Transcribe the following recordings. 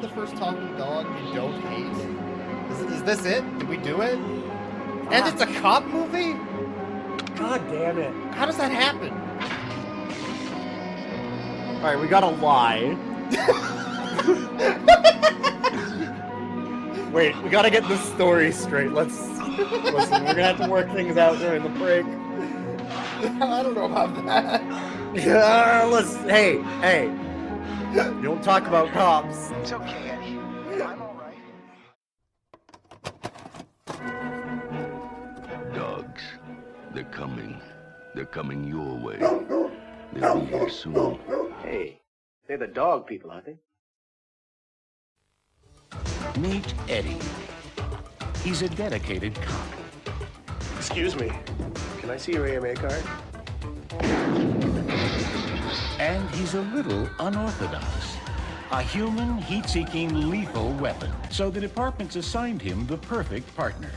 the first talking dog you don't hate? Is this it? Did we do it? And it's a cop movie? God damn it. How does that happen? Alright, we gotta lie. Wait, we gotta get this story straight. Listen, we're gonna have to work things out during the break. I don't know about that. Hey. You don't talk about cops. It's okay, Eddie. I'm alright. Dogs. They're coming. They're coming your way. They'll be here soon. Hey, they're the dog people, aren't they? Meet Eddie. He's a dedicated cop. Excuse me. Can I see your AMA card? And he's a little unorthodox. A human, heat-seeking, lethal weapon. So the department's assigned him the perfect partner.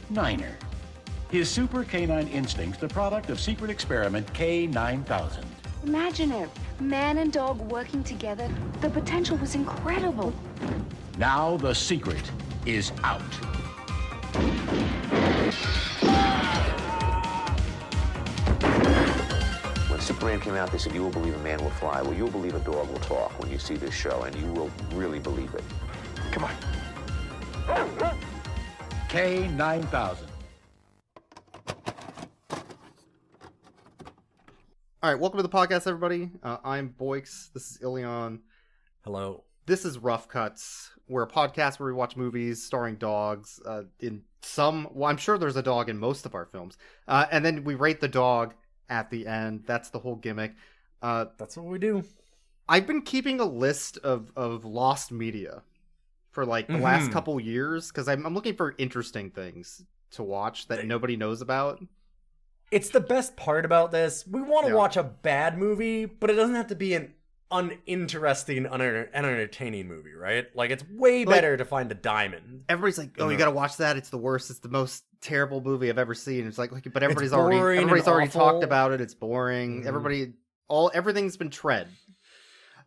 Niner. His super canine instincts, the product of secret experiment K-9000. Imagine it. Man and dog working together. The potential was incredible. Now the secret is out. When Superman came out, they said, you will believe a man will fly. Well, you'll believe a dog will talk when you see this show, and you will really believe it. Come on. K-9000. All right, welcome to the podcast, everybody. I'm Boix. This is Ilion. Hello. This is Rough Cuts. We're a podcast where we watch movies starring dogs. In some, well, I'm sure there's a dog in most of our films. And then we rate the dog at the end. That's the whole gimmick. That's what we do. I've been keeping a list of lost media for like the last couple years because I'm looking for interesting things to watch that nobody knows about. It's the best part about this. We want to watch a bad movie, but it doesn't have to be an uninteresting, unentertaining movie, right? Like, it's way better to find a diamond. Everybody's like, "Oh, you gotta watch that. It's the worst. It's the most terrible movie I've ever seen." It's like but everybody's already talked about it. It's boring. Everything's been tread.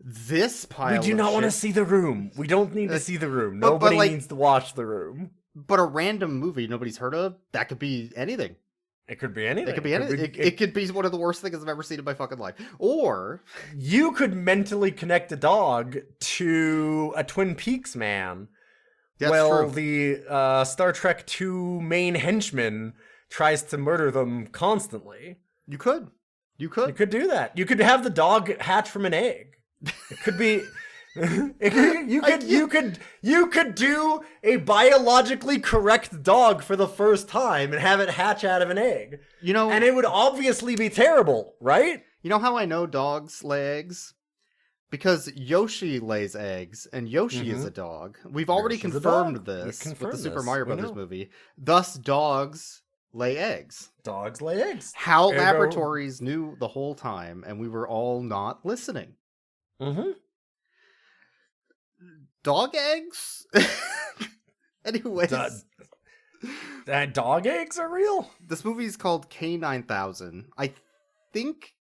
This pile. We do not want to see The Room. We don't need to see The Room. Nobody needs to watch The Room. But a random movie nobody's heard of, that could be anything. It could be anything. It could be anything. It could be one of the worst things I've ever seen in my fucking life. Or you could mentally connect a dog to a Twin Peaks man. That's true. The Star Trek II main henchman tries to murder them constantly. You could do that. You could have the dog hatch from an egg. It could be. You could do a biologically correct dog for the first time and have it hatch out of an egg. And it would obviously be terrible, right? You know how I know dogs lay eggs? Because Yoshi lays eggs, and Yoshi is a dog. We've already confirmed this with the Super Mario Brothers movie. Thus, dogs lay eggs. Dogs lay eggs. HAL Laboratories knew the whole time, and we were all not listening. Mm-hmm. Dog eggs? Anyways. Dog eggs are real? This movie is called K-9000. I think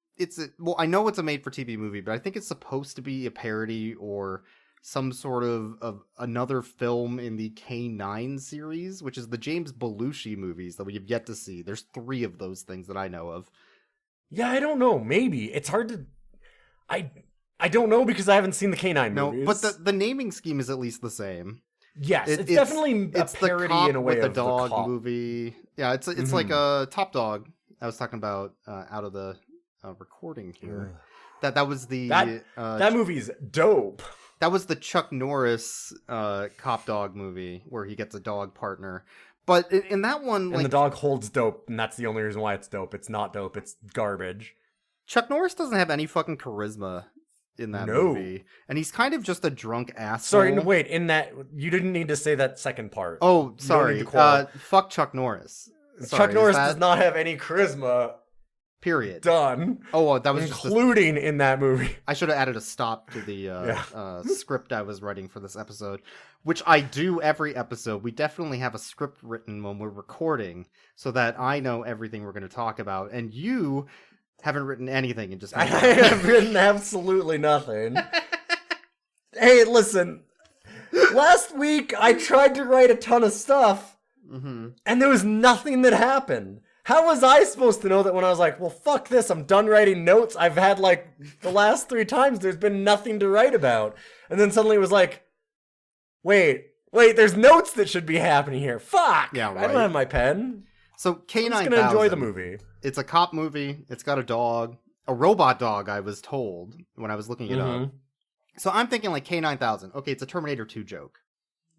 I know it's a made-for-TV movie, but I think it's supposed to be a parody or some sort of another film in the K-9 series, which is the James Belushi movies that we have yet to see. There's 3 of those things that I know of. Yeah, I don't know. Maybe. It's hard to... I don't know because I haven't seen the K-9 movies. No, but the naming scheme is at least the same. Yes, it's definitely a parody the cop in a way with of a dog the cop movie. Yeah, it's like a Top Dog. I was talking about out of the recording here. That was the that movie's dope. That was the Chuck Norris cop dog movie where he gets a dog partner. But in that one, and the dog holds dope, and that's the only reason why it's dope. It's not dope. It's garbage. Chuck Norris doesn't have any fucking charisma in that movie, and he's kind of just a drunk asshole. Sorry, wait. In that, you didn't need to say that second part. Oh, sorry. Fuck Chuck Norris. Chuck Norris does not have any charisma. Period. Done. Oh, well, that was including in that movie. I should have added a stop to the script I was writing for this episode, which I do every episode. We definitely have a script written when we're recording, so that I know everything we're going to talk about, and you haven't written anything and just... I have written absolutely nothing. Hey, listen. Last week, I tried to write a ton of stuff, and there was nothing that happened. How was I supposed to know that when I was like, well, fuck this, I'm done writing notes. I've had, like, the last 3 times, there's been nothing to write about. And then suddenly it was like, wait, there's notes that should be happening here. Fuck! Yeah, right. I don't have my pen. So I'm K-9000. just gonna enjoy the movie. It's a cop movie. It's got a dog. A robot dog, I was told when I was looking it up. So I'm thinking like K-9000. Okay, it's a Terminator 2 joke.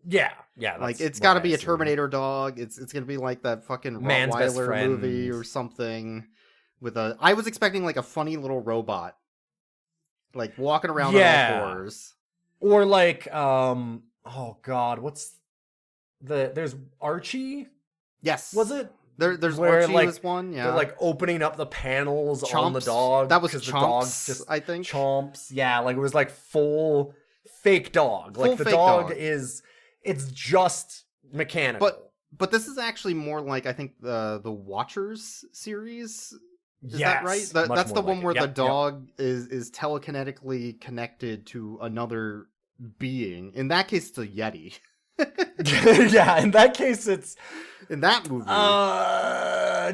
Yeah. Like, it's got to be a Terminator dog. It's going to be like that fucking Man's Best Rottweiler Friend movie or something. I was expecting like a funny little robot. Like walking around on all fours. Or like, oh god, there's Archie? Yes. Was it? There's where, Archie like, was one, yeah. They're like opening up the panels on the Chomps. dog. That was because Chomps, the dog just I think. Chomps. Yeah, like it was like full fake dog. Full Like the fake dog dog. it's just mechanical. But this is actually more like, I think, the Watchers series. Is yes, that right? much That's the more one like where it. the Yep, dog is telekinetically connected to another being. In that case, it's a Yeti. Yeah, in that case it's In that movie.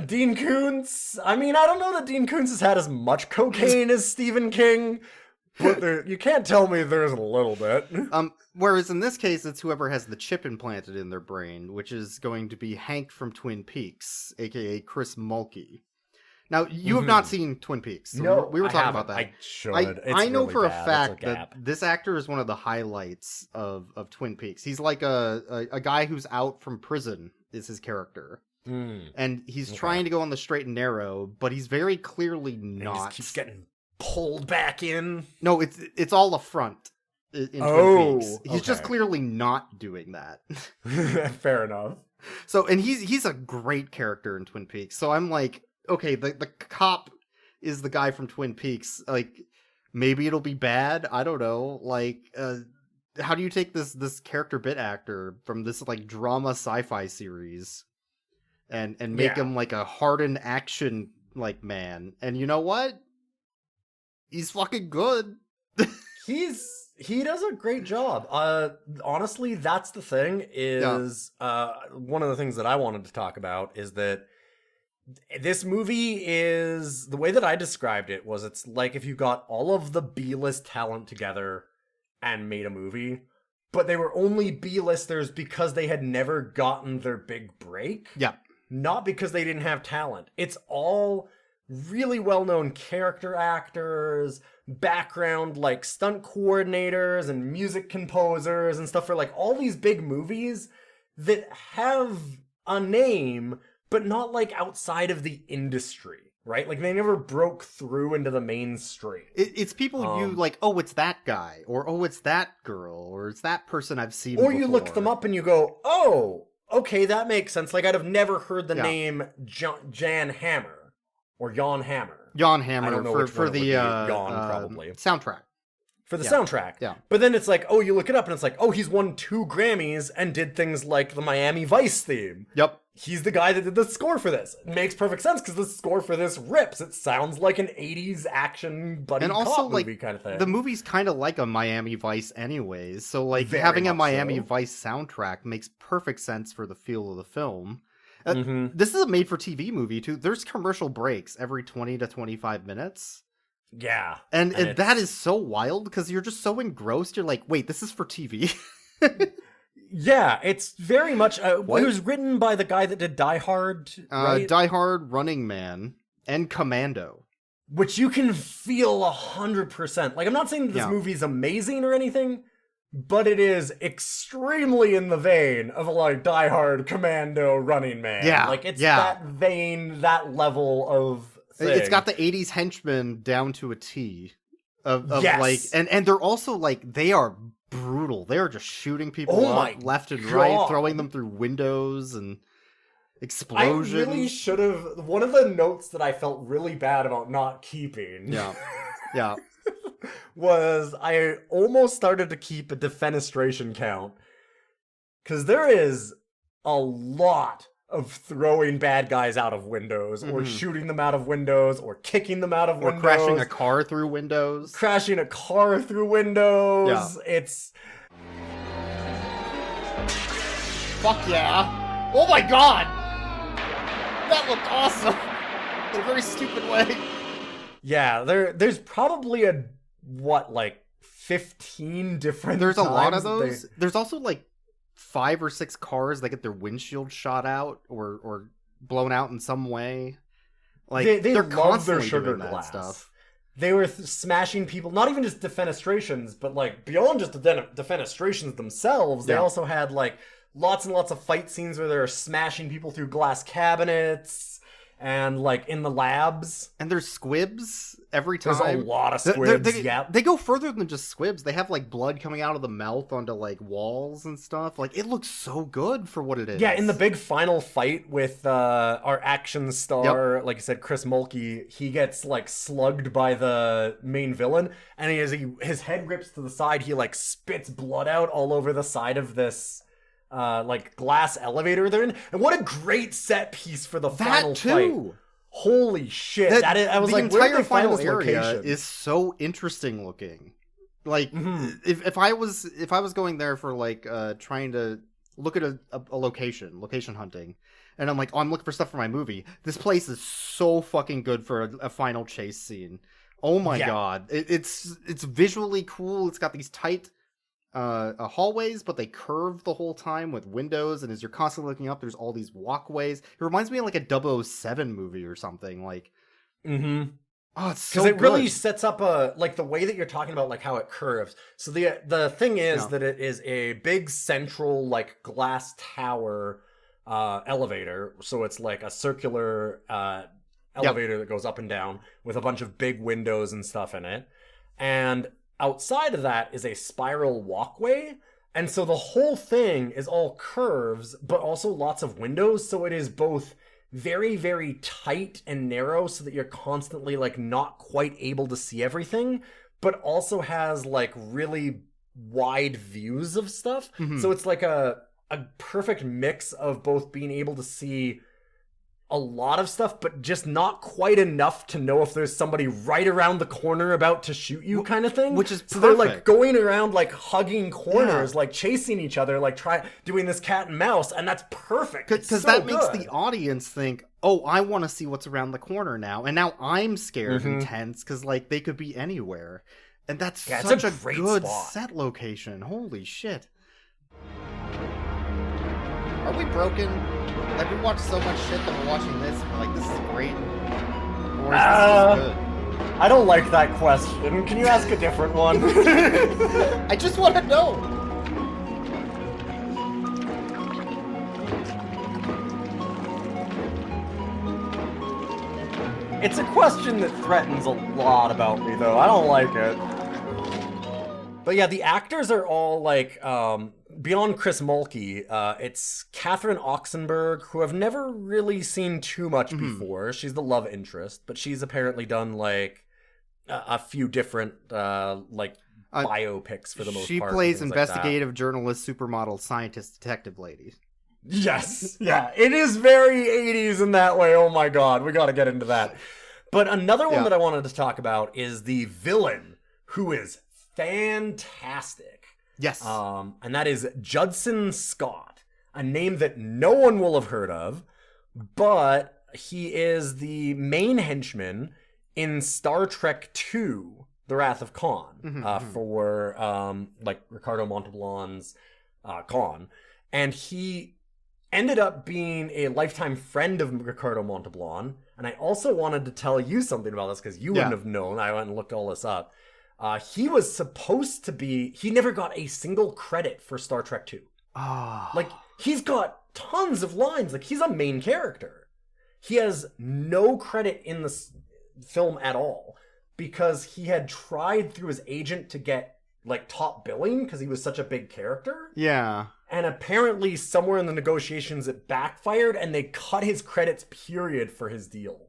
Dean Koontz. I mean, I don't know that Dean Koontz has had as much cocaine as Stephen King, but you can't tell me there isn't a little bit. Whereas in this case, it's whoever has the chip implanted in their brain, which is going to be Hank from Twin Peaks, aka Chris Mulkey. Now, you have not seen Twin Peaks. So No, we were I talking haven't. about that. I should. I know really for a bad. fact It's a that gap. this actor is one of the highlights of Twin Peaks. He's like a guy who's out from prison is his character. And he's trying to go on the straight and narrow, but he's very clearly And not. he just keeps getting pulled back in. No, it's all a front in Twin Peaks. He's just clearly not doing that. Fair enough. So, and he's a great character in Twin Peaks. So I'm like, okay, the cop is the guy from Twin Peaks. Like, maybe it'll be bad. I don't know. Like, how do you take this character bit actor from this like drama sci-fi series and make him like a hardened action like man? And you know what? He's fucking good. He does a great job. Honestly, that's the thing is one of the things that I wanted to talk about is that this movie is, the way that I described it was, it's like if you got all of the B-list talent together and made a movie, but they were only B-listers because they had never gotten their big break. Yeah. Not because they didn't have talent. It's all really well-known character actors, background like stunt coordinators and music composers and stuff for like all these big movies that have a name, but not like outside of the industry, right? Like they never broke through into the mainstream. It's people you like, oh, it's that guy, or oh, it's that girl, or it's that person I've seen before. Or you look them up and you go, oh, okay, that makes sense. Like I'd have never heard the name Jan Hammer or Jan Hammer. Jan Hammer I don't know for the probably soundtrack. For the soundtrack. Yeah. But then it's like, oh, you look it up and it's like, oh, he's won 2 Grammys and did things like the Miami Vice theme. Yep. He's the guy that did the score for this. It makes perfect sense because the score for this rips. It sounds like an 80s action buddy And also, cop like, movie kind of thing. the movie's kind of like a Miami Vice anyways, so like Very having a much Miami so. Vice soundtrack makes perfect sense for the feel of the film. This is a made-for-TV movie too. There's commercial breaks every 20 to 25 minutes. Yeah. And that is so wild because you're just so engrossed. You're like, wait, this is for TV? Yeah, it's very much... it was written by the guy that did Die Hard, right? Die Hard, Running Man, and Commando. Which you can feel 100%. Like, I'm not saying this movie's amazing or anything, but it is extremely in the vein of like Die Hard, Commando, Running Man. Yeah, like it's that vein, that level of thing. It's got the 80s henchmen down to a T. Of Yes. like, and they're also like, they are brutal. They are just shooting people up left and right, throwing them through windows and explosions. I really should have. One of the notes that I felt really bad about not keeping. Yeah. Was I almost started to keep a defenestration count. Because there is a lot of throwing bad guys out of windows, or shooting them out of windows, or kicking them out of Or windows. crashing a car through windows. Crashing a car through windows. Yeah. It's... Fuck yeah. Oh my god! That looked awesome! In a very stupid way. Yeah, there's probably 15 different There's a lot of times those. There's also like 5 or 6 cars that get their windshield shot out or blown out in some way. Like they they're love constantly their sugar doing that glass stuff. They were smashing people, not even just defenestrations, but like beyond just the defenestrations themselves. They Yeah. also had like lots and lots of fight scenes where they're smashing people through glass cabinets and like in the labs. And there's squibs every time. There's a lot of They- squibs. They, Yep. they go further than just squibs. They have like blood coming out of the mouth onto like walls and stuff. Like it looks so good for what it is. Yeah, in the big final fight with our action star, like I said, Chris Mulkey, he gets like slugged by the main villain, and his head rips to the side. He like spits blood out all over the side of this like glass elevator they're in. And what a great set piece for the final that too. fight. Holy shit! I was the like, where did entire they find final this area location? is so interesting looking. Like if I was going there for like trying to look at a location hunting, and I'm like, oh, I'm looking for stuff for my movie. This place is so fucking good for a final chase scene. Oh my god, it's visually cool. It's got these tight hallways, but they curve the whole time with windows, and as you're constantly looking up, there's all these walkways. It reminds me of like a 007 movie or something. Like, oh, it's so because it good. really sets up like the way that you're talking about, like how it curves. So the thing is that it is a big central like glass tower elevator. So it's like a circular elevator that goes up and down with a bunch of big windows and stuff in it, and outside of that is a spiral walkway. And so the whole thing is all curves, but also lots of windows. So it is both very, very tight and narrow so that you're constantly like not quite able to see everything, but also has like really wide views of stuff. So it's like a perfect mix of both being able to see a lot of stuff, but just not quite enough to know if there's somebody right around the corner about to shoot you, kind of thing. Which is so they're like perfect. going around like hugging corners, like chasing each other, like doing this cat and mouse, and that's perfect. Because that makes the audience think, oh, I want to see what's around the corner now, and now I'm scared and tense because like they could be anywhere, and that's such a great good spot. set location. Holy shit! Are we broken? Like we watched so much shit that we're watching this, and we're like, this is great. Or is this good? I don't like that question. Can you ask a different one? I just want to know. It's a question that threatens a lot about me, though. I don't like it. But yeah, the actors are all like, beyond Chris Mulkey, it's Catherine Oxenberg, who I've never really seen too much before. She's the love interest, but she's apparently done like a few different like biopics for the most part. She plays and things like that. investigative journalist, supermodel, scientist, detective lady. Yes, yeah, it is very 80s in that way. Oh my god, we gotta get into that. But another one that I wanted to talk about is the villain, who is fantastic. Yes. And that is Judson Scott, a name that no one will have heard of, but he is the main henchman in Star Trek II, The Wrath of Khan, for like Ricardo Montalban's Khan. And he ended up being a lifetime friend of Ricardo Montalban. And I also wanted to tell you something about this because you wouldn't have known. I went and looked all this up. He was supposed to be... He never got a single credit for Star Trek II. Oh. Like, he's got tons of lines. Like, he's a main character. He has no credit in this film at all because he had tried through his agent to get, like, top billing because he was such a big character. Yeah. And apparently somewhere in the negotiations it backfired and they cut his credits, period, for his deal.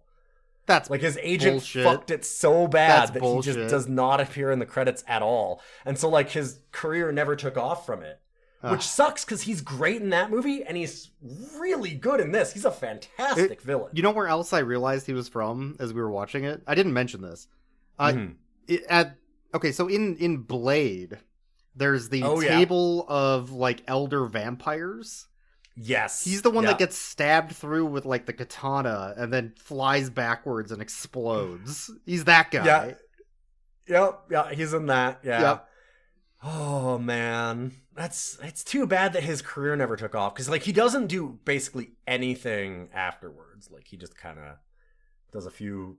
That's like his agent bullshit. fucked it so bad That's that bullshit. he just does not appear in the credits at all. And so like his career never took off from it. which sucks because he's great in that movie and he's really good in this. He's a fantastic villain. You know where else I realized he was from as we were watching it? I didn't mention this. So in Blade, there's the table of like elder vampires. Yes. He's the one that gets stabbed through with like the katana and then flies backwards and explodes. He's that guy. Yeah, he's in that. Yeah. Yep. Oh man. It's too bad that his career never took off cuz like he doesn't do basically anything afterwards. Like he just kind of does a few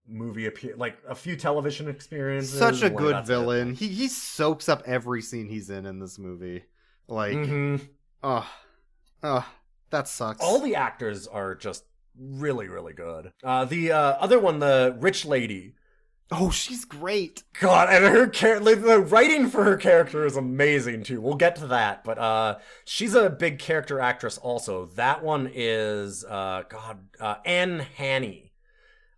a few television experiences. Such a good villain. He soaks up every scene he's in this movie. Like that sucks. All the actors are just really, really good. The other one, the rich lady. Oh, she's great. God, and the writing for her character is amazing too. We'll get to that, but she's a big character actress also. That one is Anne Haney.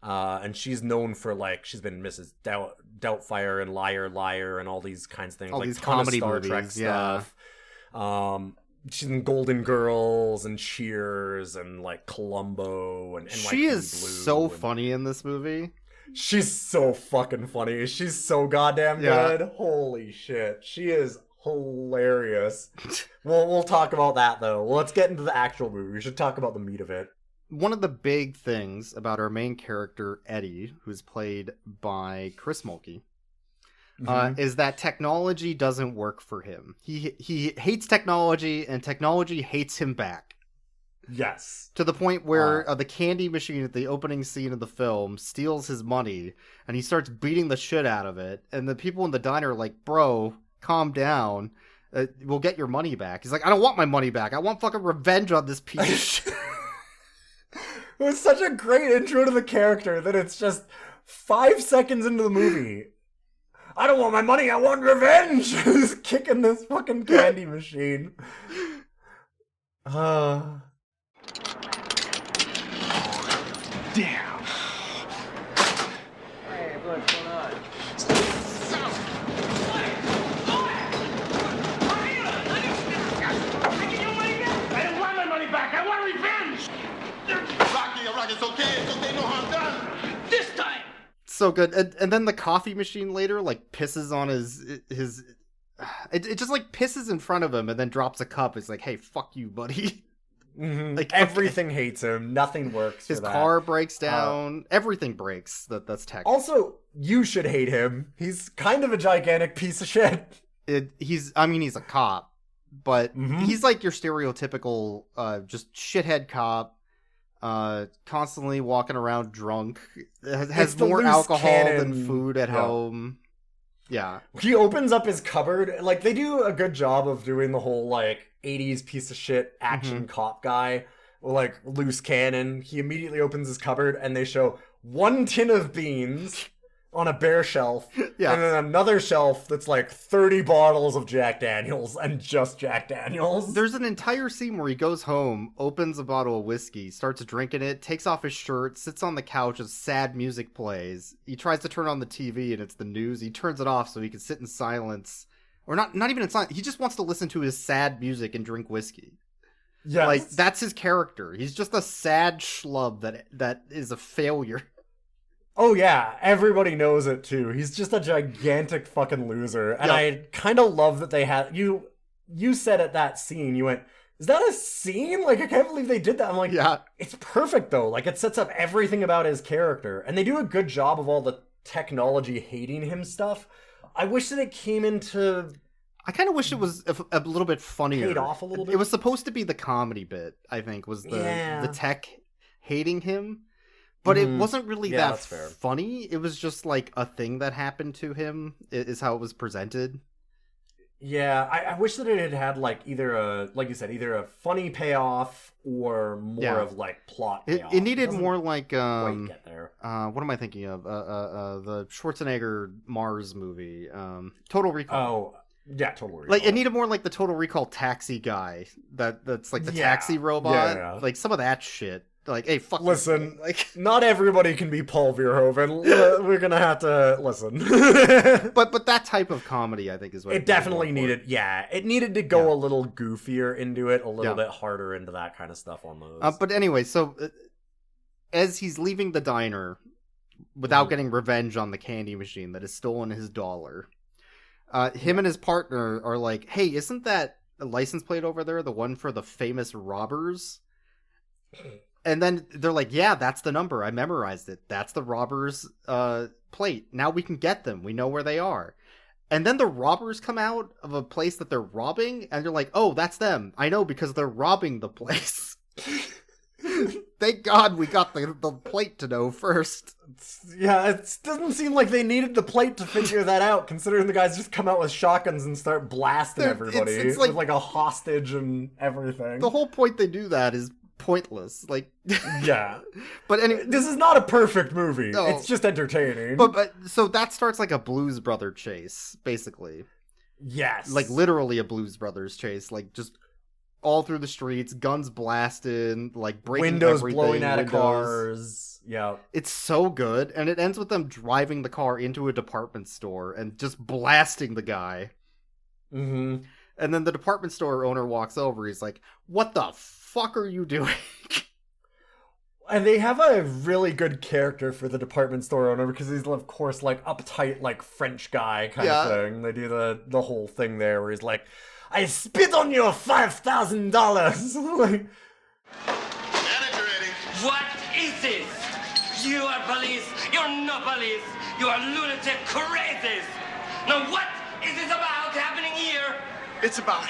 And she's known for she's been Mrs. Doubtfire and Liar Liar and all these kinds of things. All these comedy Star movies, Trek stuff. She's in Golden Girls and Cheers and Columbo and NYPD she is Blue so funny in this movie. She's so fucking funny. She's so goddamn good. Holy shit. She is hilarious. We'll talk about that though. Well, let's get into the actual movie. We should talk about the meat of it. One of the big things about our main character, Eddie, who's played by Chris Mulkey, is that technology doesn't work for him. He hates technology, and technology hates him back. Yes. To the point where the candy machine at the opening scene of the film steals his money, and he starts beating the shit out of it, and the people in the diner are like, bro, calm down. We'll get your money back. He's like, I don't want my money back. I want fucking revenge on this piece of shit. It was such a great intro to the character that it's just 5 seconds into the movie. I don't want my money, I want revenge! He's kicking this fucking candy machine. Damn. Hey, what's going on? I don't want my money back. I want revenge. Rocky, it's okay, no harm done. This time. So good. And then the coffee machine later pisses on his it just pisses in front of him and then drops a cup. It's like, hey, fuck you, buddy. Mm-hmm. Everything hates him. Nothing works. His car breaks down. Everything breaks. That's tech. Also, you should hate him. He's kind of a gigantic piece of shit. He's a cop, but he's like your stereotypical just shithead cop. Constantly walking around drunk, has more alcohol than food at home. Yeah. He opens up his cupboard. They do a good job of doing the whole 80s piece of shit action cop guy, loose cannon. He immediately opens his cupboard and they show one tin of beans on a bare shelf, and then another shelf that's 30 bottles of Jack Daniels and just Jack Daniels. There's an entire scene where he goes home, opens a bottle of whiskey, starts drinking it, takes off his shirt, sits on the couch as sad music plays. He tries to turn on the TV and it's the news. He turns it off so he can sit in silence. Or not even in silence. He just wants to listen to his sad music and drink whiskey. Yeah, that's his character. He's just a sad schlub that is a failure. Oh yeah, everybody knows it too. He's just a gigantic fucking loser. And I kind of love that they had... You said at that scene, you went, is that a scene? I can't believe they did that. I'm like, yeah. It's perfect though. It sets up everything about his character. And they do a good job of all the technology hating him stuff. I wish that it came into... I kind of wish it was a little bit funnier. Paid off a little bit. It was supposed to be the comedy bit, I think, was the tech hating him. But it wasn't really that funny. It was just a thing that happened to him, is how it was presented. Yeah, I wish that it had either a funny payoff or more of plot payoff. It needed more quite get there. What am I thinking of? The Schwarzenegger Mars movie, Total Recall. Oh, yeah, Total Recall. It needed more the Total Recall taxi guy. That's the taxi robot. Yeah. Some of that shit. Like, hey, fuck. Listen, like, not everybody can be Paul Verhoeven. We're gonna have to listen. but that type of comedy, I think, is what it definitely needed. Yeah, it needed to go a little goofier into it, a little bit harder into that kind of stuff almost. But anyway, so as he's leaving the diner without getting revenge on the candy machine that has stolen his dollar, him and his partner are like, "Hey, isn't that a license plate over there the one for the famous robbers?" And then they're like, yeah, that's the number. I memorized it. That's the robbers' plate. Now we can get them. We know where they are. And then the robbers come out of a place that they're robbing, and they're like, oh, that's them. I know, because they're robbing the place. Thank God we got the plate to know first. Yeah, it doesn't seem like they needed the plate to figure that out, considering the guys just come out with shotguns and start blasting everybody. It's with like a hostage and everything. The whole point they do that is pointless. Like, yeah. But anyway, this is not a perfect movie. No. It's just entertaining. But so that starts like a Blues Brother chase, basically. Yes. Like literally a Blues Brothers chase, like just all through the streets, guns blasting, like breaking windows everything, blowing out of cars. Yeah. It's so good, and it ends with them driving the car into a department store and just blasting the guy. Mm-hmm. And then the department store owner walks over. He's like, "What the fuck are you doing?" And they have a really good character for the department store owner because he's, of course, like uptight, like French guy kind of thing. They do the whole thing there where he's like, "I spit on your $5,000." Like, Manager Eddie. What is this? You are police. You're no police. You are lunatic crazies. Now what is this about happening here? It's about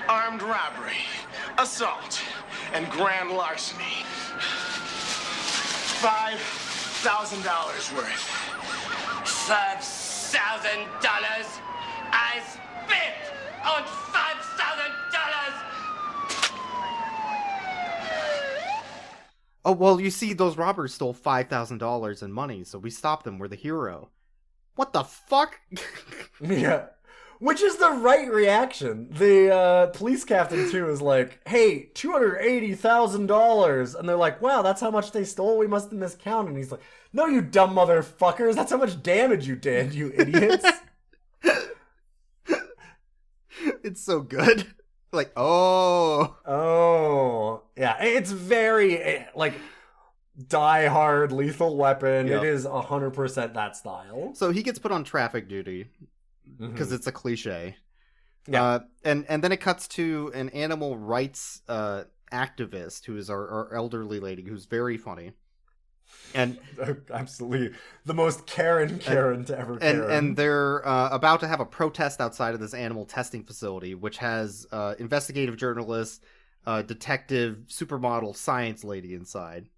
armed robbery, assault, and grand larceny. $5,000 worth. $5,000? I spit on $5,000! Oh, well, you see, those robbers stole $5,000 in money, so we stopped them. We're the hero. What the fuck? Yeah. Which is the right reaction. The police captain, too, is like, hey, $280,000. And they're like, wow, that's how much they stole? We must have miscounted. And he's like, no, you dumb motherfuckers. That's how much damage you did, you idiots. It's so good. Like, oh. Yeah, it's very, like, Die Hard, Lethal Weapon. Yep. It is 100% that style. So he gets put on traffic duty because it's a cliche. Yeah. And then it cuts to an animal rights activist who is our elderly lady who's very funny. And absolutely the most Karen to ever Karen. And they're about to have a protest outside of this animal testing facility, which has investigative journalist, detective, supermodel, science lady inside.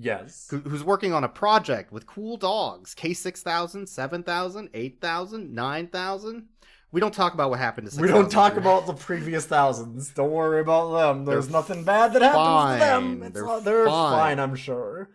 Yes. Who's working on a project with cool dogs. K-9000, 7000, 8000, 9000. We don't talk about what happened to 6,000. We don't talk about the previous thousands. Don't worry about them. There's nothing bad that happens to them. They're fine, I'm sure.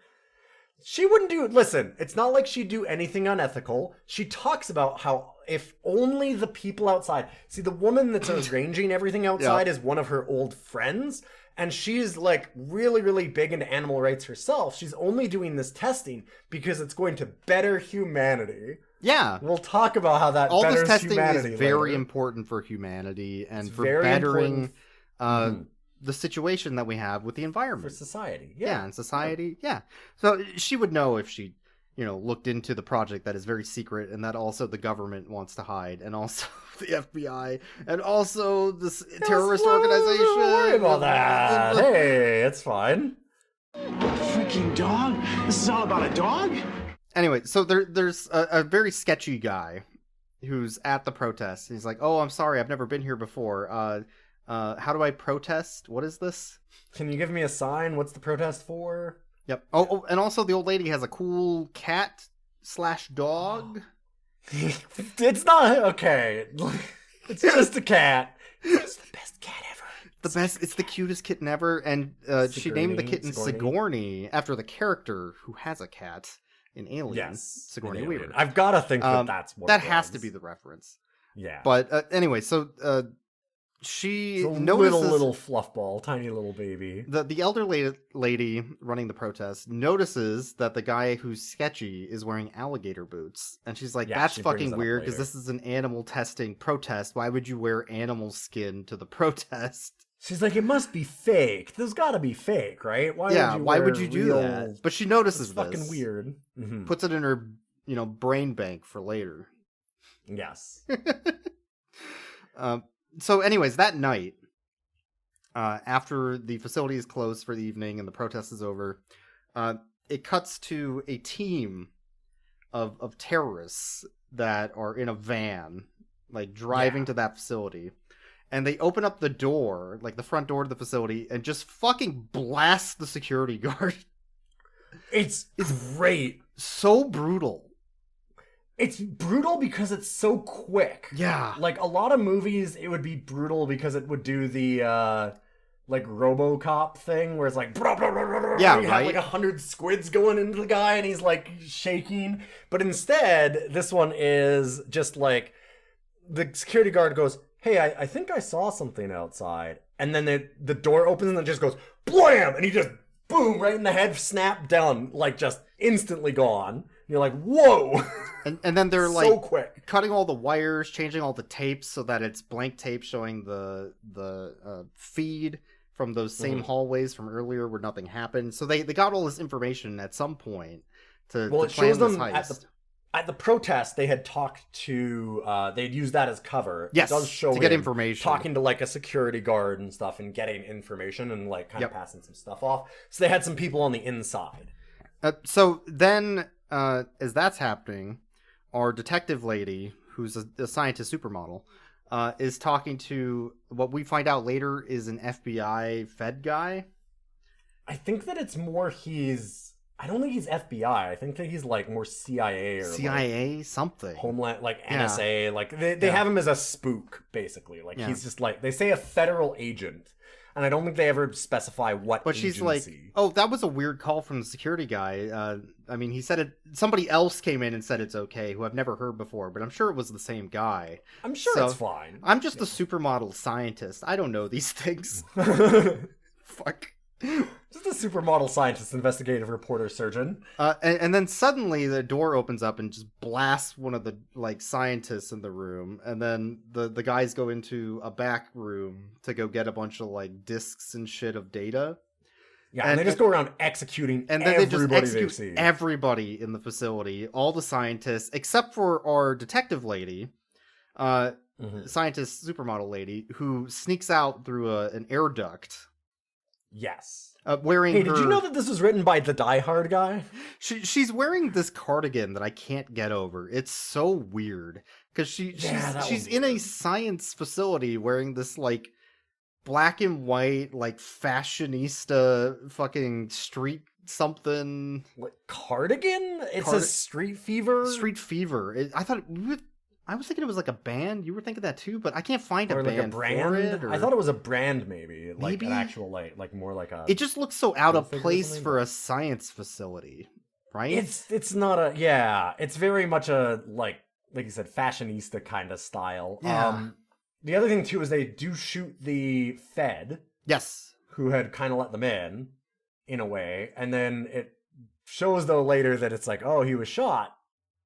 She wouldn't do... Listen, it's not like she'd do anything unethical. She talks about how if only the people outside... See, the woman that's arranging everything outside is one of her old friends, and she's, like, really, really big into animal rights herself. She's only doing this testing because it's going to better humanity. Yeah. We'll talk about how that all betters this testing humanity is very later. important for humanity and it's for bettering the situation that we have with the environment. For society. Yeah, and society. Yeah. So she would know if she, looked into the project that is very secret and that also the government wants to hide, and also the FBI, and also this terrorist organization. Don't worry about that. Hey, it's fine. Freaking dog? This is all about a dog? Anyway, so there's a very sketchy guy who's at the protest. He's like, "Oh, I'm sorry, I've never been here before. How do I protest? What is this? Can you give me a sign? What's the protest for?" Yep. Oh, and also the old lady has a cool cat/dog. It's not okay. It's just a cat. It's the best cat ever. It's the cutest kitten ever, and she named the kitten Sigourney after the character who has a cat in Alien. Yes, Sigourney Weaver. I've got to think that's what that has to be the reference. Yeah. But anyway, so she It's a notices little fluff ball, tiny little baby. the elder lady running the protest notices that the guy who's sketchy is wearing alligator boots, and she's like, Yeah, "That's she brings fucking that up weird because later. this is an animal testing protest. Why would you wear animal skin to the protest?" She's like, it must be fake. There's got to be fake, right? Why would you do that? But she notices It's this. fucking weird. Mhm. Puts it in her, brain bank for later. Yes. So, anyways, that night, after the facility is closed for the evening and the protest is over, it cuts to a team of terrorists that are in a van, like driving to that facility. And they open up the door, like the front door to the facility, and just fucking blast the security guard. It's great. So brutal. It's brutal because it's so quick. Yeah. Like, a lot of movies, it would be brutal because it would do the, like, Robocop thing, where it's like, blah, blah, blah, blah, blah, yeah, you right? have, like, 100 squids going into the guy, and he's, like, shaking. But instead, this one is just, like, the security guard goes, hey, I think I saw something outside. And then the door opens and it just goes, blam! And he just, boom, right in the head, snap down, like, just instantly gone. And you're like, whoa! And then they're, so quick. cutting all the wires, changing all the tapes so that it's blank tape showing the feed from those same hallways from earlier where nothing happened. So they got all this information at some point to Well, it plan shows this them heist. at the protest, they had talked to, they'd used that as cover. Yes, it does show to get him information. talking to, like, a security guard and stuff and getting information and, like, kind of passing some stuff off. So they had some people on the inside. So then, as that's happening, our detective lady, who's a scientist supermodel, is talking to what we find out later is an FBI Fed guy. I think that it's more I don't think he's FBI. I think that he's, like, more CIA or CIA, like, something. Homeland, like NSA. Like, they have him as a spook, basically. Like, he's just, like, they say a federal agent. And I don't think they ever specify what But agency. she's like, oh, that was a weird call from the security guy. I mean, he said it. Somebody else came in and said it's okay, who I've never heard before, but I'm sure it was the same guy. I'm sure it's fine. I'm just a supermodel scientist. I don't know these things. Fuck. Just a supermodel scientist, investigative reporter, surgeon. And then suddenly the door opens up and just blasts one of the, like, scientists in the room, and then the guys go into a back room to go get a bunch of, like, discs and shit of data. Yeah, and they just go around executing and then everybody they just they execute see. everybody in the facility, all the scientists, except for our detective lady, scientist supermodel lady, who sneaks out through an air duct. Yes. Wearing Did you know that this was written by the Die Hard guy? She's wearing this cardigan that I can't get over. It's so weird because she's in a science facility wearing this, like, black and white, like, fashionista fucking street something. What, cardigan? It says Street Fever. Street Fever. I was thinking it was like a band. You were thinking that too, but I can't find a Or like band a brand. for it. I thought it was a brand, maybe like Maybe? an actual like more like a. It just looks so out of figure or place something, for but- a science facility, right? It's not a It's very much a like you said, fashionista kind of style. Yeah. The other thing too is they do shoot the Fed. Yes. Who had kind of let them in a way, and then it shows though later that it's like, oh, he was shot.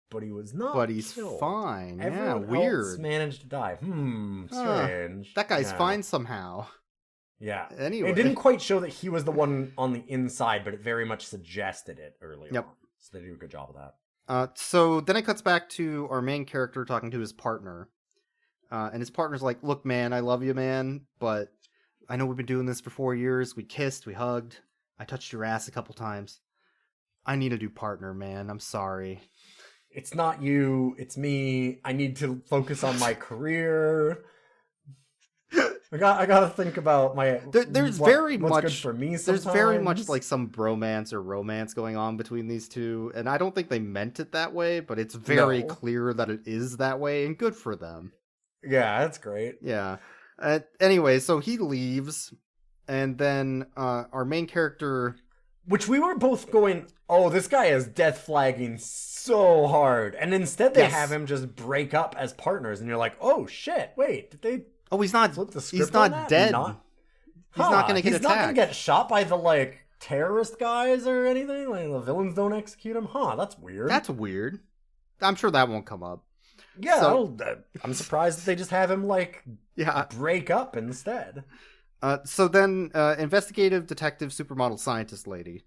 But he was not. But he's killed. fine. Everyone yeah, weird. else managed to die. Strange. That guy's Yeah. fine somehow. Yeah. Anyway. It didn't quite show that he was the one on the inside, but it very much suggested it earlier. Yep. On. So they do a good job of that. So then it cuts back to our main character talking to his partner. And his partner's like, look, man, I love you, man, but I know we've been doing this for 4 years. We kissed, we hugged. I touched your ass a couple times. I need a new partner, man. I'm sorry. It's not you, it's me. I need to focus on my career. I gotta think about my. There's what's very much good for me. There's very much sometimes. like some bromance or romance going on between these two, and I don't think they meant it that way, but it's very No. clear that it is that way, and good for them. Yeah, that's great. Yeah. Anyway, so he leaves, and then our main character. Which we were both going, oh, this guy is death flagging so hard. And instead they Yes. have him just break up as partners. And you're like, oh, shit, wait, did they Oh, he's not. Flip the He's script on not that? dead. Not- He's not gonna get He's not gonna attacked. get shot by the like terrorist guys or anything. Like the villains don't execute him. Huh? That's weird. That's weird. I'm sure that won't come up. yeah. so- I'm surprised that they just have him like Yeah. break up instead. So then, investigative detective supermodel scientist lady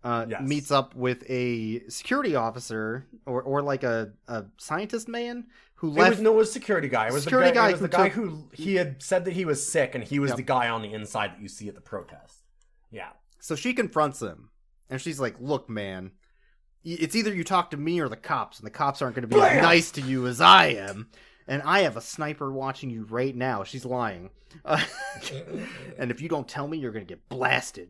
Yes. meets up with a security officer or like a scientist man who left. It was security guy. It was Security the guy. guy It was who the guy took- who he had said that he was sick, and he was Yep. the guy on the inside that you see at the protest. Yeah. So she confronts him, and she's like, "Look, man, it's either you talk to me or the cops, and the cops aren't going to be as Bam! nice to you as I am. And I have a sniper watching you right now." She's lying. And if you don't tell me, you're going to get blasted.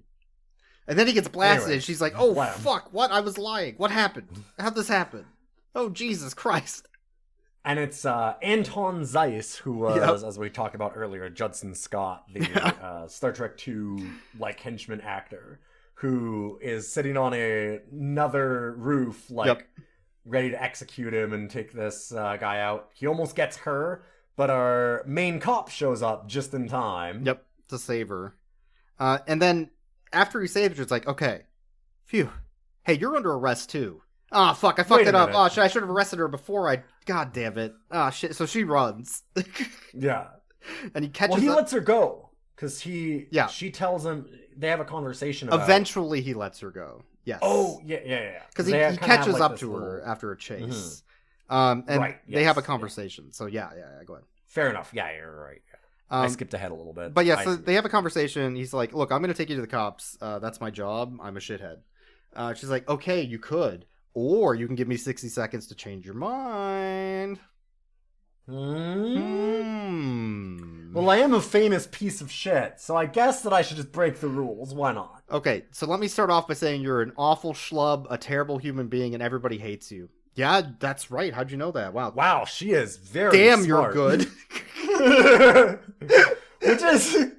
And then he gets blasted, Anyway, and she's like, "Oh, blam. fuck, what? I was lying. What happened? How'd this happen? Oh, Jesus Christ." And it's Anton Zeiss, who was, Yep. as we talked about earlier, Judson Scott, the Star Trek II like henchman actor, who is sitting on another roof, like Yep. ready to execute him and take this guy out. He almost gets her, but our main cop shows up just in time. Yep, to save her. And then after he saves her, it's like, okay, phew. Hey, you're under arrest too. Ah, fuck, I fucked Wait a it up. minute. Oh, I should have arrested her before I... God damn it. Ah, shit. So she runs. Yeah. And he catches Well, he up. lets her go because Yeah. she tells him they have a conversation about. Eventually, he lets her go. Yes. Oh yeah. Because They he kinda have, catches like, up this to her little- after a chase. Mhm. And Right, they have a yes, conversation. So yeah, go ahead. Fair enough. Yeah, you're right. Yeah. I Um, skipped ahead a little bit. But yeah, I so see. they have a conversation. He's like, "Look, I'm going to take you to the cops. That's my job. I'm a shithead." She's like, "Okay, you could. Or you can give me 60 seconds to change your mind." Well, I am a famous piece of shit, so I guess that I should just break the rules. Why not? Okay, so let me start off by saying you're an awful schlub, a terrible human being, and everybody hates you. Yeah, that's right. How'd you know that? Wow. Wow, she is very Damn, smart. you're good. Which is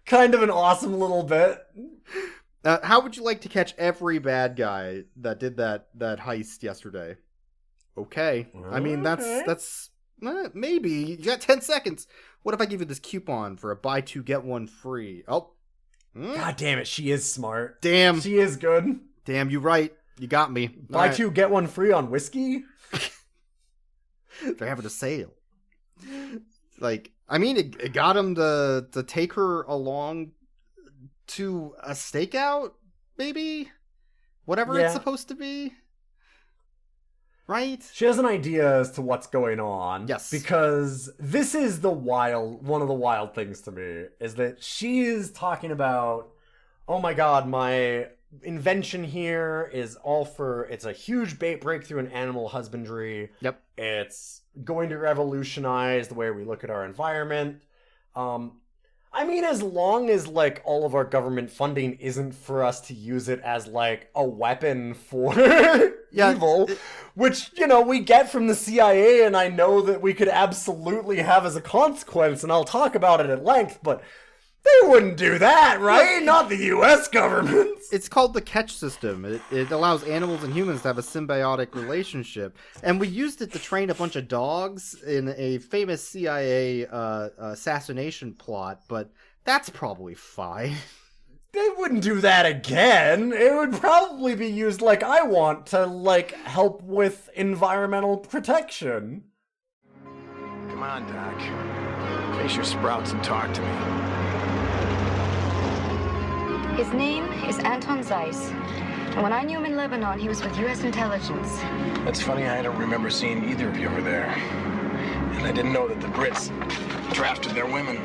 kind of an awesome little bit. How would you like to catch every bad guy that did that heist yesterday? Okay. I mean, that's maybe. You got 10 seconds. What if I give you this coupon for a buy two, get one free? Oh. God damn it, she is smart. Damn. She is good. Damn, you right. You got me. Buy two, get one free on whiskey? They're having a sale. Like, I mean, it got him to take her along to a stakeout, maybe? Whatever it's Yeah. supposed to be. Right? She has an idea as to what's going on. Yes. Because this is one of the wild things to me, is that she is talking about, oh my god, my invention here is it's a huge breakthrough in animal husbandry. Yep. It's going to revolutionize the way we look at our environment. I mean, as long as, like, all of our government funding isn't for us to use it as, like, a weapon for evil, which, you know, we get from the CIA, and I know that we could absolutely have as a consequence, and I'll talk about it at length, but they wouldn't do that, right? Not the U.S. government. It's called the catch system. It allows animals and humans to have a symbiotic relationship. And we used it to train a bunch of dogs in a famous CIA assassination plot, but that's probably fine. They wouldn't do that again. It would probably be used like I want to, like, help with environmental protection. Come on, Doc. Face your sprouts and talk to me. His name is Anton Zeiss. And when I knew him in Lebanon, he was with U.S. intelligence. That's funny, I don't remember seeing either of you over there. And I didn't know that the Brits drafted their women.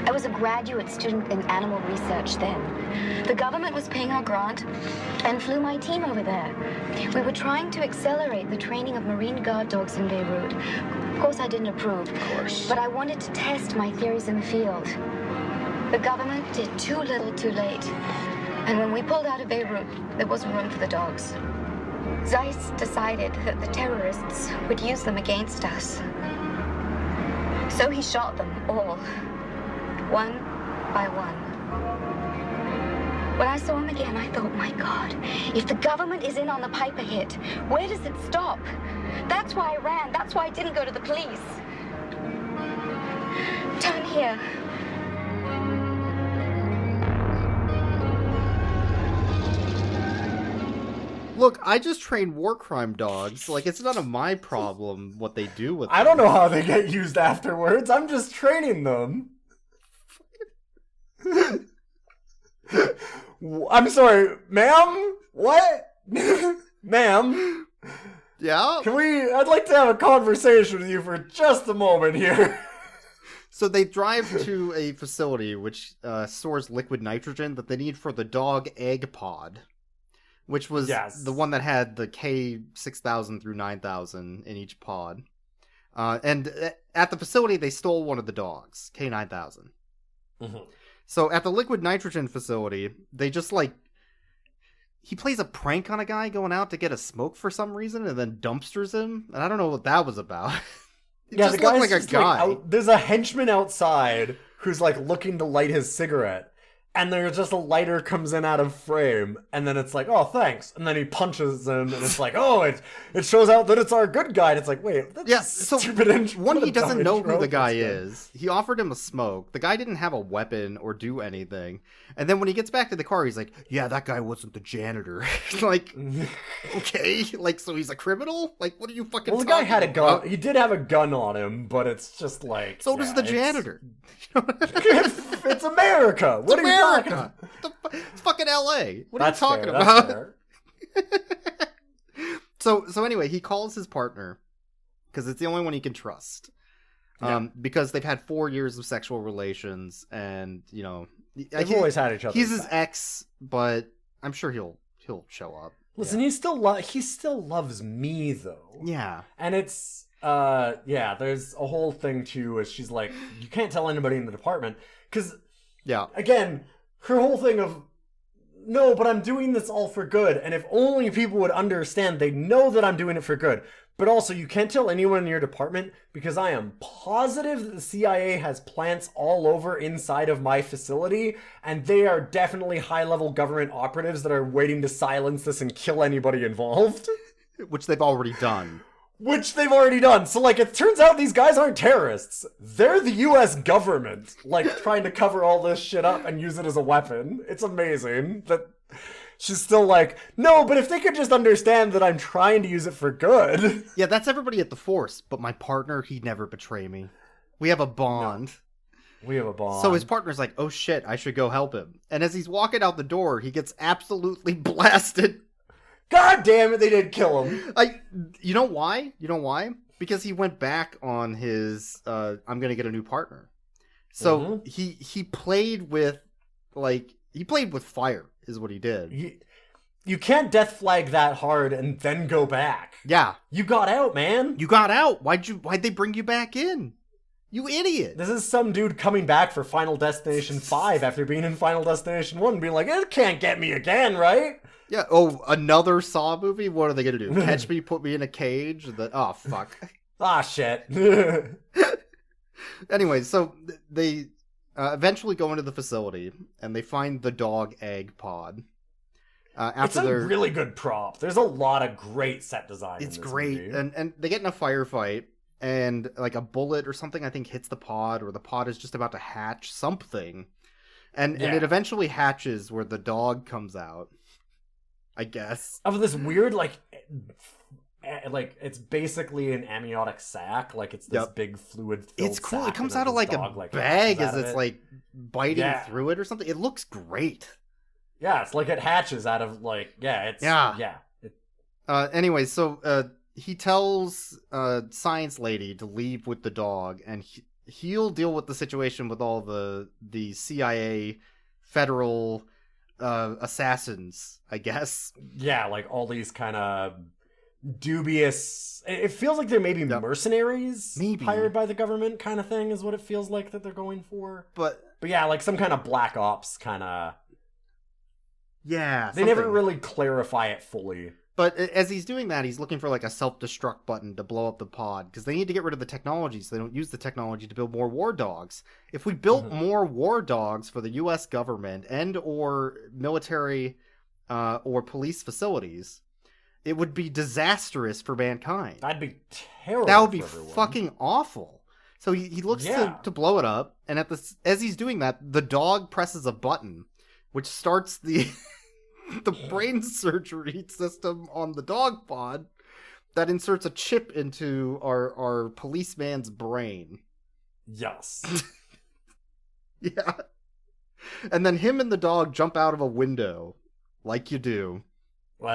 I was a graduate student in animal research then. The government was paying our grant and flew my team over there. We were trying to accelerate the training of Marine Guard dogs in Beirut. Of course, I didn't approve. Of course. But I wanted to test my theories in the field. The government did too little too late. And when we pulled out of Beirut, there wasn't room for the dogs. Zeiss decided that the terrorists would use them against us. So he shot them all, one by one. When I saw him again, I thought, my God, if the government is in on the Piper hit, where does it stop? That's why I ran. That's why I didn't go to the police. here. Look, I just train war crime dogs. Like, it's none of my problem what they do with them. I don't know how they get used afterwards. I'm just training them. I'm sorry, ma'am? What? Ma'am? Yeah? I'd like to have a conversation with you for just a moment here. So they drive to a facility which stores liquid nitrogen that they need for the dog egg pod, which was the one that had the K-6000 through 9000 in each pod. And at the facility, they stole one of the dogs, K-9000. Mm-hmm. So at the liquid nitrogen facility, they just he plays a prank on a guy going out to get a smoke for some reason and then dumpsters him. And I don't know what that was about. It yeah, just the guy's looked like a guy. There's a henchman outside who's looking to light his cigarette. And there's just a lighter comes in out of frame, and then it's like, oh, thanks. And then he punches him, and it's like, oh, it shows out that it's our good guy. And it's like, wait, that's stupid intro. One, he doesn't know who the guy is. He offered him a smoke. The guy didn't have a weapon or do anything. And then when he gets back to the car, he's like, yeah, that guy wasn't the janitor. Like, okay. So he's a criminal? Like, what are you fucking Well, the guy had a gun. He did have a gun on him, but it's just like... So does the janitor. It's America. What are you talking about? It's fucking LA. What That's are you talking fair, about? So anyway, he calls his partner because it's the only one he can trust. Because they've had 4 years of sexual relations, and they've always had each other. He's his ex, but I'm sure he'll show up. Listen, he still loves me though. Yeah, and it's there's a whole thing too. Is she's like, you can't tell anybody in the department because again, her whole thing of no, but I'm doing this all for good, and if only people would understand, they know that I'm doing it for good. But also, you can't tell anyone in your department because I am positive that the CIA has plants all over inside of my facility, and they are definitely high-level government operatives that are waiting to silence this and kill anybody involved. Which they've already done. So, it turns out these guys aren't terrorists. They're the U.S. government, trying to cover all this shit up and use it as a weapon. It's amazing that... She's still like, no, but if they could just understand that I'm trying to use it for good. Yeah, that's everybody at the force, but my partner, he'd never betray me. We have a bond. No, we have a bond. So his partner's like, oh shit, I should go help him. And as he's walking out the door, he gets absolutely blasted. God damn it, they did kill him. You know why? Because he went back on his, I'm gonna get a new partner. So he played with, fire. Is what he did. You can't death flag that hard and then go back. Yeah. You got out, man. You got out. Why'd they bring you back in? You idiot. This is some dude coming back for Final Destination 5 after being in Final Destination 1 being like, it can't get me again, right? Yeah. Oh, another Saw movie? What are they going to do? Catch me, put me in a cage? Oh, fuck. Shit. Anyway, so they... eventually go into the facility, and they find the dog egg pod. It's a really good prop. There's a lot of great set design. It's in this great, movie. and they get in a firefight, and a bullet or something I think hits the pod, or the pod is just about to hatch something, and it eventually hatches where the dog comes out. I guess of this weird it's basically an amniotic sack. It's this big fluid. It's cool. It comes out of a bag as it's biting through it or something. It looks great. Yeah, it's it hatches out of Anyway, so he tells Science Lady to leave with the dog, and he'll deal with the situation with all the CIA federal assassins, I guess. Yeah, all these kind of dubious. It feels like they're maybe mercenaries, hired by the government, kind of thing, is what it feels like that they're going for. But yeah, some kind of black ops kind of. Yeah, they never really clarify it fully. But as he's doing that, he's looking for a self-destruct button to blow up the pod, because they need to get rid of the technology, so they don't use the technology to build more war dogs. If we built more war dogs for the U.S. government and or military or police facilities, it would be disastrous for mankind. That'd be terrible. That would be fucking awful. So he looks to blow it up, and as he's doing that, the dog presses a button, which starts the the brain surgery system on the dog pod that inserts a chip into our policeman's brain. Yes. Yeah. And then him and the dog jump out of a window, like you do. Well,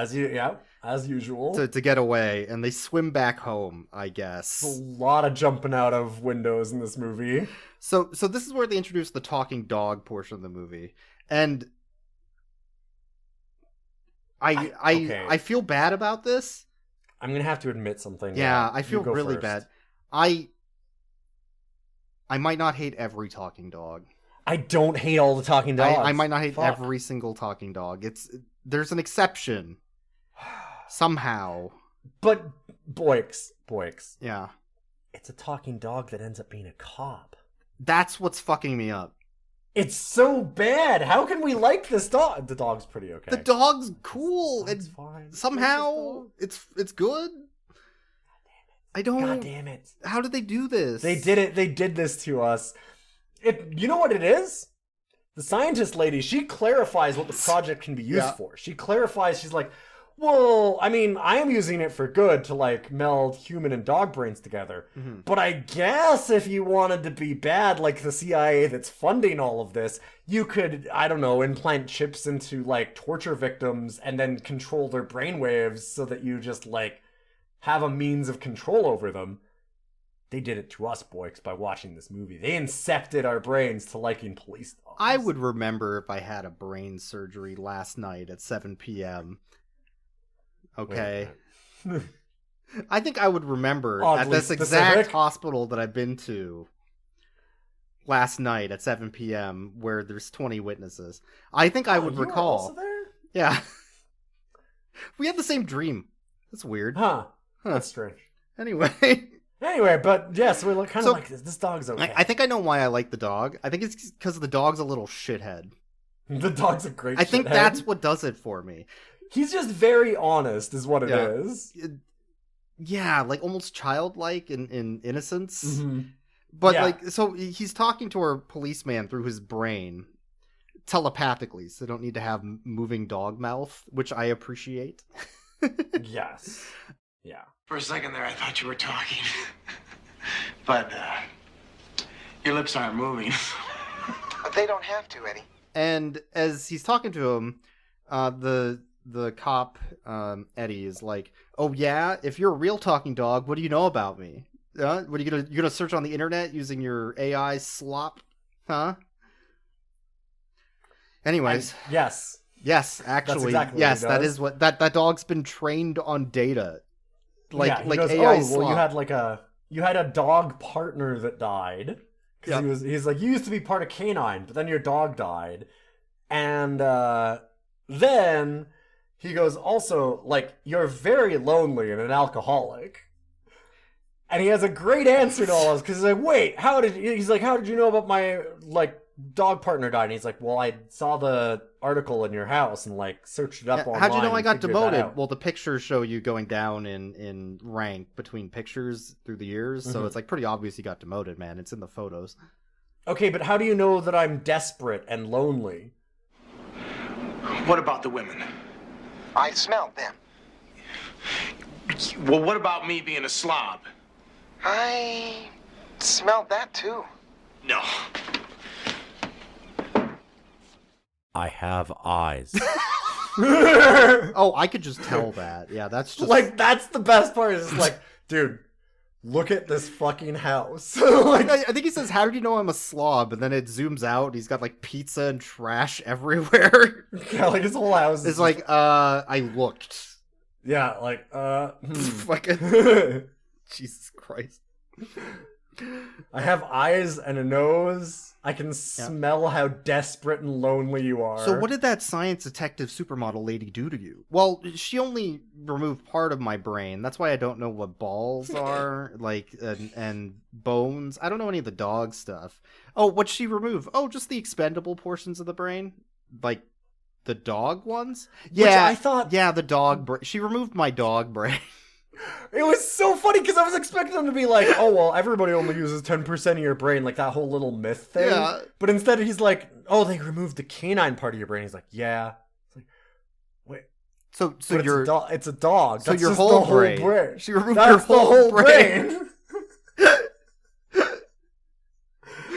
as usual. To get away, and they swim back home, I guess. There's a lot of jumping out of windows in this movie. So this is where they introduce the talking dog portion of the movie. And I feel bad about this. I'm going to have to admit something. Yeah, I feel really bad. I might not hate every talking dog. I don't hate all the talking dogs. I might not hate every single talking dog. There's an exception. Somehow. But, Boix. Yeah. It's a talking dog that ends up being a cop. That's what's fucking me up. It's so bad. How can we like this dog? The dog's pretty okay. The dog's cool. It's fine. Somehow it's good. I don't. God damn it! How did they do this? They did it. They did this to us. You know what it is? The scientist lady. She clarifies what the project can be used for. She clarifies. She's like, well, I mean, I am using it for good to like meld human and dog brains together. Mm-hmm. But I guess if you wanted to be bad, like the CIA that's funding all of this, you could, I don't know, implant chips into like torture victims and then control their brainwaves so that you just like have a means of control over them. They did it to us, Boix, by watching this movie. They incepted our brains to liking police dogs. I would remember if I had a brain surgery last night at 7 p.m. Okay. I think I would remember at this exact hospital that I've been to last night at 7 p.m. where there's 20 witnesses. I think I would recall. Were also there? Yeah. We had the same dream. That's weird. Huh. That's strange. Anyway, but yes, we're kind of like this. This dog's okay. I think I know why I like the dog. I think it's because the dog's a little shithead. The dog's a great shithead. I think that's what does it for me. He's just very honest, is what it is. Yeah, like almost childlike in innocence. Mm-hmm. But so he's talking to our policeman through his brain telepathically, so they don't need to have moving dog mouth, which I appreciate. Yes. Yeah. For a second there, I thought you were talking. But your lips aren't moving. They don't have to, Eddie. And as he's talking to him, the cop, Eddie, is like, "Oh yeah, if you're a real talking dog, what do you know about me? What are you gonna search on the internet using your AI slop, huh?" Anyways, yes, actually, exactly yes, that is what that dog's been trained on data, like goes, AI oh, slop. Well, you had a dog partner that died. Because he's like, you used to be part of K-9000, but then your dog died, and then he goes, also, like, you're very lonely and an alcoholic. And he has a great answer to all this, because he's like, wait, how did you know about my, like, dog partner died? And he's like, well, I saw the article in your house and, like, searched it up online. How'd you know I got demoted? Well, the pictures show you going down in rank between pictures through the years, so it's, like, pretty obvious you got demoted, man. It's in the photos. Okay, but how do you know that I'm desperate and lonely? What about the women? I smelled them. Well, what about me being a slob? I smelled that too. No. I have eyes. Oh, I could just tell that. Yeah, that's just... Like, that's the best part. Is like, dude, look at this fucking house. Like, I think he says, how did you know I'm a slob? And then it zooms out. He's got, like, pizza and trash everywhere. Yeah, like, his whole house is like, I looked. Yeah, like, Fucking... Jesus Christ. I have eyes and a nose. I can smell how desperate and lonely you are. So what did that science detective supermodel lady do to you? Well, she only removed part of my brain. That's why I don't know what balls are, like, and bones. I don't know any of the dog stuff. Oh, what'd she remove? Oh, just the expendable portions of the brain? Like, the dog ones? Yeah, which I thought... Yeah, the dog brain. She removed my dog brain. It was so funny because I was expecting them to be like, oh, well, everybody only uses 10% of your brain, like that whole little myth thing. Yeah. But instead he's like, oh, they removed the canine part of your brain. He's like, yeah. It's like, wait. So But you're it's a dog. so That's your just whole the whole brain. brain. She removed That's your the whole whole brain.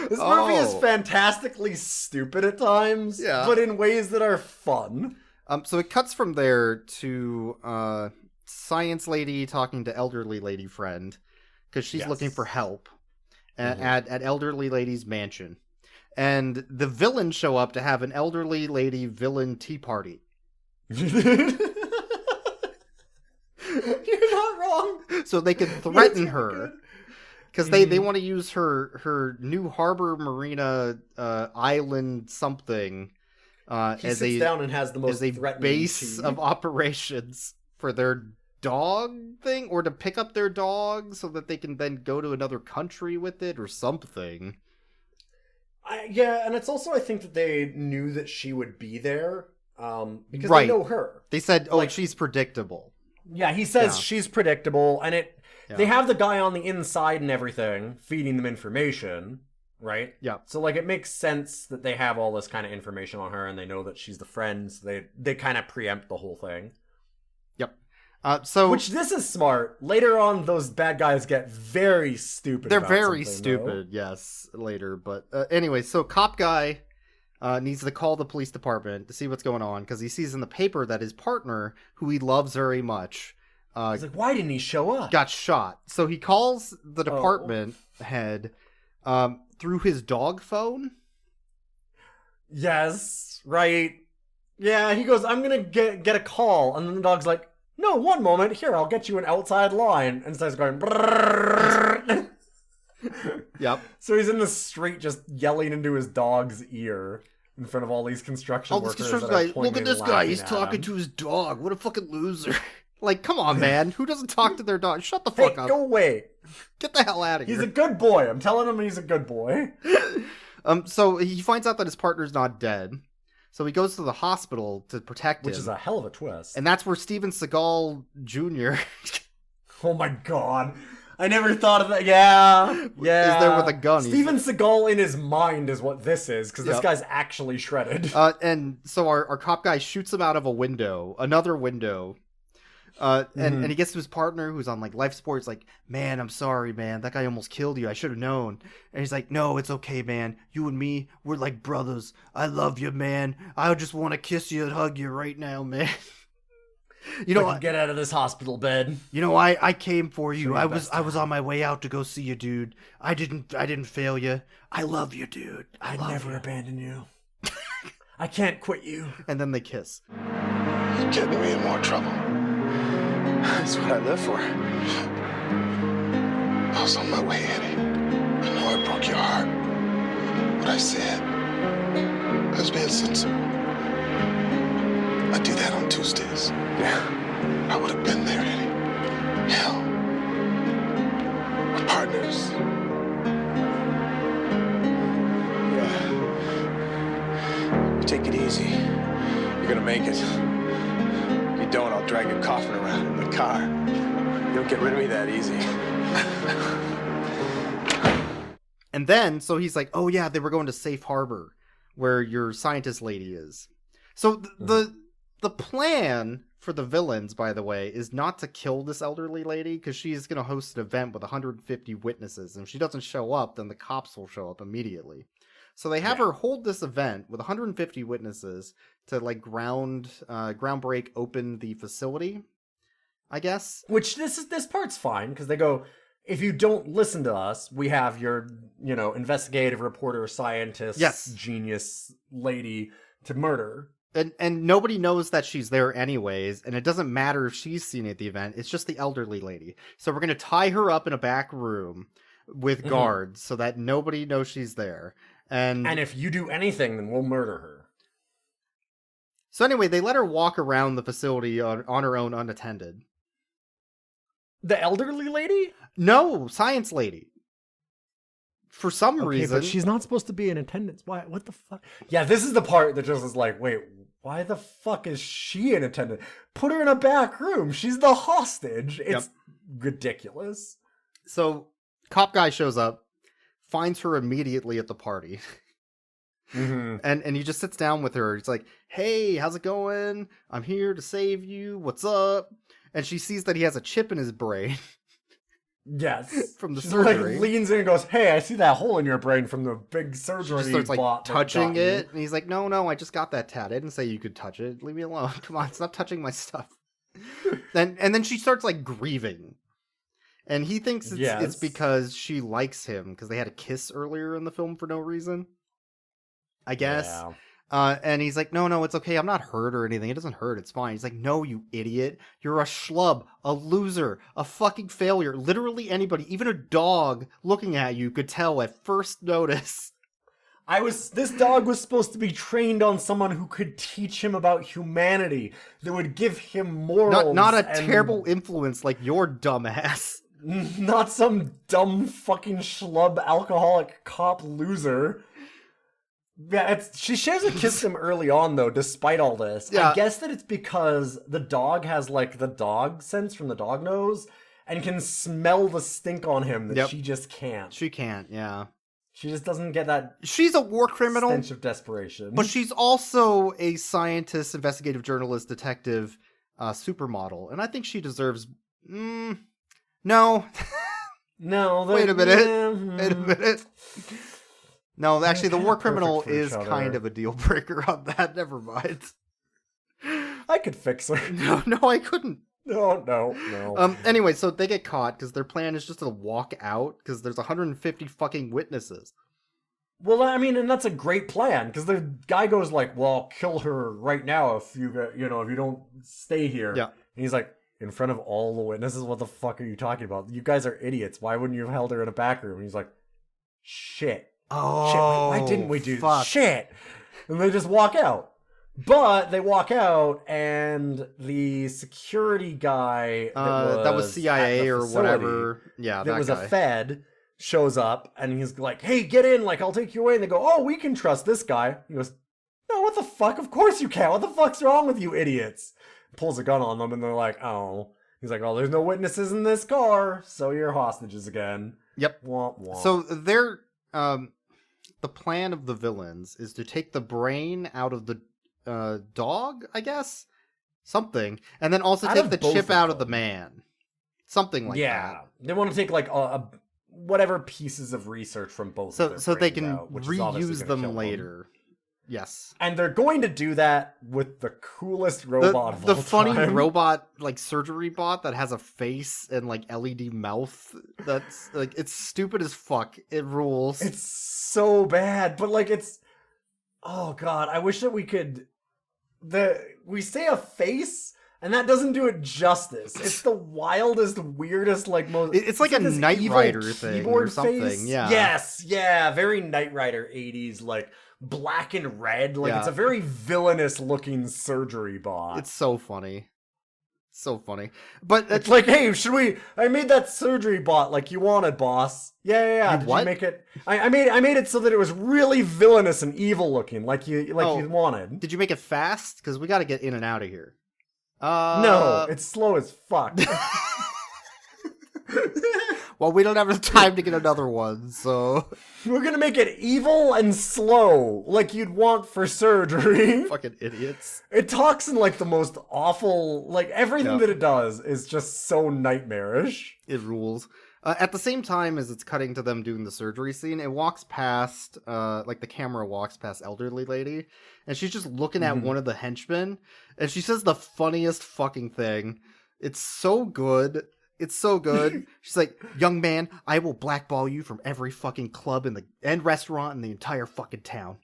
This movie is Oh. fantastically stupid at times, Yeah. but in ways that are fun. So it cuts from there to science lady talking to elderly lady friend because she's Yes. looking for help at elderly lady's mansion, and the villains show up to have an elderly lady villain tea party. You're not wrong. So they can threaten her because they want to use her new harbor marina island something He as sits a down and has the most as a threatening base tea. of operations for their dog thing, or to pick up their dog so that they can then go to another country with it or something. Yeah, and it's also, I think that they knew that she would be there because Right. they know her. They said, "Oh, Like- she's predictable." Yeah, he says Yeah. she's predictable, and they Yeah. have the guy on the inside and everything feeding them information, right? Yeah. So like it makes sense that they have all this kind of information on her, and they know that she's the friend. So they kind of preempt the whole thing. Yep. So Which this is smart. Later on, those bad guys get very stupid. they're about very something, though. stupid. Yes, later, but anyway, so cop guy needs to call the police department to see what's going on because he sees in the paper that his partner, who he loves very much, He's like, why didn't he show up? got shot. So he calls the department head through his dog phone. Yes, right. Yeah, he goes, I'm gonna get a call, and then the dog's like, no, one moment, here, I'll get you an outside line, and starts going, brrrr. Yep. So he's in the street just yelling into his dog's ear in front of all these construction All this workers. construction that are guy, look pointing at this and guy, laughing he's at talking him. to his dog. What a fucking loser. Like, come on, man. Who doesn't talk to their dog? Shut the Hey, fuck up. go away. Get the hell out of He's here. a good boy. I'm telling him he's a good boy. So he finds out that his partner's not dead. So he goes to the hospital to protect Which him. is a hell of a twist. And that's where Steven Seagal Jr. Oh my god. I never thought of that. Yeah. Yeah. is there with a gun. He's Steven Seagal in his mind is what this is, because this Yep. guy's actually shredded. And so our cop guy shoots him out of a window, another window. And he gets to his partner who's on like life support. He's like, man, I'm sorry, man. That guy almost killed you. I should have known. And he's like, no, it's okay, man. You and me, we're like brothers. I love you, man. I just want to kiss you and hug you right now, man. You know, Get out of this hospital bed. you know, I came for you. Sure, I best was on my way out to go see you, dude. I didn't fail you. I love you, dude. I I'd love never you. abandon you. I can't quit you. And then they kiss. You're getting me in more trouble. That's what I live for. I was on my way, Eddie. I know I broke your heart. What I said, I was being sincere. I do that on Tuesdays. Yeah. I would have been there, Eddie. Hell. We're partners. Yeah. Take it easy. You're gonna make it. If you don't, I'll drag your coffin around in the car. You don't get rid of me that easy. And then, so he's like, oh yeah, they were going to Safe Harbor, where your scientist lady is. So the plan for the villains, by the way, is not to kill this elderly lady, because she's going to host an event with 150 witnesses, and if she doesn't show up, then the cops will show up immediately. So they have her hold this event with 150 witnesses to like groundbreak open the facility, I guess. Which this part's fine, because they go, if you don't listen to us, we have your, investigative reporter, scientist, Yes. genius lady to murder. And nobody knows that she's there anyways, and it doesn't matter if she's seen at the event, it's just the elderly lady. So we're going to tie her up in a back room with guards so that nobody knows she's there. And if you do anything, then we'll murder her. so anyway, they let her walk around the facility on her own unattended. The elderly lady? No, science lady. For some reason. but she's not supposed to be in attendance. Why? What the fuck? Yeah, this is the part that just is like, wait, why the fuck is she in attendance? Put her in a back room. She's the hostage. It's ridiculous. So, cop guy shows up, finds her immediately at the party. And he just sits down with her. He's like, hey, how's it going? I'm here to save you. What's up? And she sees that he has a chip in his brain. Yes. From the She surgery. like leans in and goes, hey, I see that hole in your brain from the big surgery. She just starts bot that touching got you." it. And he's like, no, I just got that tat. I didn't say you could touch it. Leave me alone. Come on, stop touching my stuff. And then she starts like grieving. And he thinks it's because she likes him, because they had a kiss earlier in the film for no reason, I guess. Yeah. And he's like, no, it's okay. I'm not hurt or anything. It doesn't hurt. It's fine. He's like, no, you idiot. You're a schlub, a loser, a fucking failure. Literally anybody, even a dog looking at you could tell at first notice. This dog was supposed to be trained on someone who could teach him about humanity, that would give him morals. Not a terrible influence like your dumbass. Not some dumb fucking schlub alcoholic cop loser. Yeah, she shares a kiss with him early on, though, despite all this. Yeah. I guess that it's because the dog has, like, the dog sense from the dog nose and can smell the stink on him that she just can't. She can't, yeah. She just doesn't get that She's a war criminal. stench of desperation. But she's also a scientist, investigative journalist, detective, supermodel. And I think she deserves... No. No. Wait a minute. No, actually, the war criminal is kind of a deal breaker on that. Never mind. I could fix her. No, I couldn't. No. Anyway, so they get caught because their plan is just to walk out because there's 150 fucking witnesses. Well, I mean, and that's a great plan because the guy goes like, "Well, I'll kill her right now if you don't stay here." Yeah. And he's like, in front of all the witnesses, what the fuck are you talking about? You guys are idiots. Why wouldn't you have held her in a back room? And he's like, shit. Oh, shit. Why didn't we do fuck. shit? And they just walk out. But they walk out, and the security guy that was CIA or whatever. Yeah, that was guy. a Fed shows up, and he's like, "Hey, get in! Like, I'll take you away." And they go, "Oh, we can trust this guy." He goes, "No, what the fuck? Of course you can. What the fuck's wrong with you idiots?" Pulls a gun on them, and they're like, "Oh." He's like, "Well, there's no witnesses in this car, so you're hostages again." Yep. Womp womp. So they're the plan of the villains is to take the brain out of the dog, I guess, something, and then also take the chip out of the man, something like that. Yeah, they want to take like whatever pieces of research from both. So they can out, reuse them later. Yes, and they're going to do that with the coolest robot of all the funny time. robot like surgery bot that has a face and like LED mouth. That's like, it's stupid as fuck. It rules. It's so bad, but like it's. Oh god, I wish that we could. We say a face, and that doesn't do it justice. It's the wildest, weirdest, like most. It's like a Knight Rider thing or something. Face. Yeah. Yes. Yeah. Very Knight Rider 80s, like black and red. Like Yeah. it's a very villainous looking surgery bot. It's so funny. So funny. But it's like, hey, I made that surgery bot like you wanted, boss. Yeah. Did what? you make it? I made it so that it was really villainous and evil looking, like you wanted. Did you make it fast? Because we got to get in and out of here. No, it's slow as fuck. Well, we don't have enough time to get another one, so we're gonna make it evil and slow, like you'd want for surgery. Fucking idiots. It talks in like the most awful, like everything that it does is just so nightmarish. It rules. At the same time as it's cutting to them doing the surgery scene, it walks past, like the camera walks past elderly lady, and she's just looking at one of the henchmen, and she says the funniest fucking thing. It's so good. It's so good. She's like, young man, I will blackball you from every fucking club and restaurant in the entire fucking town.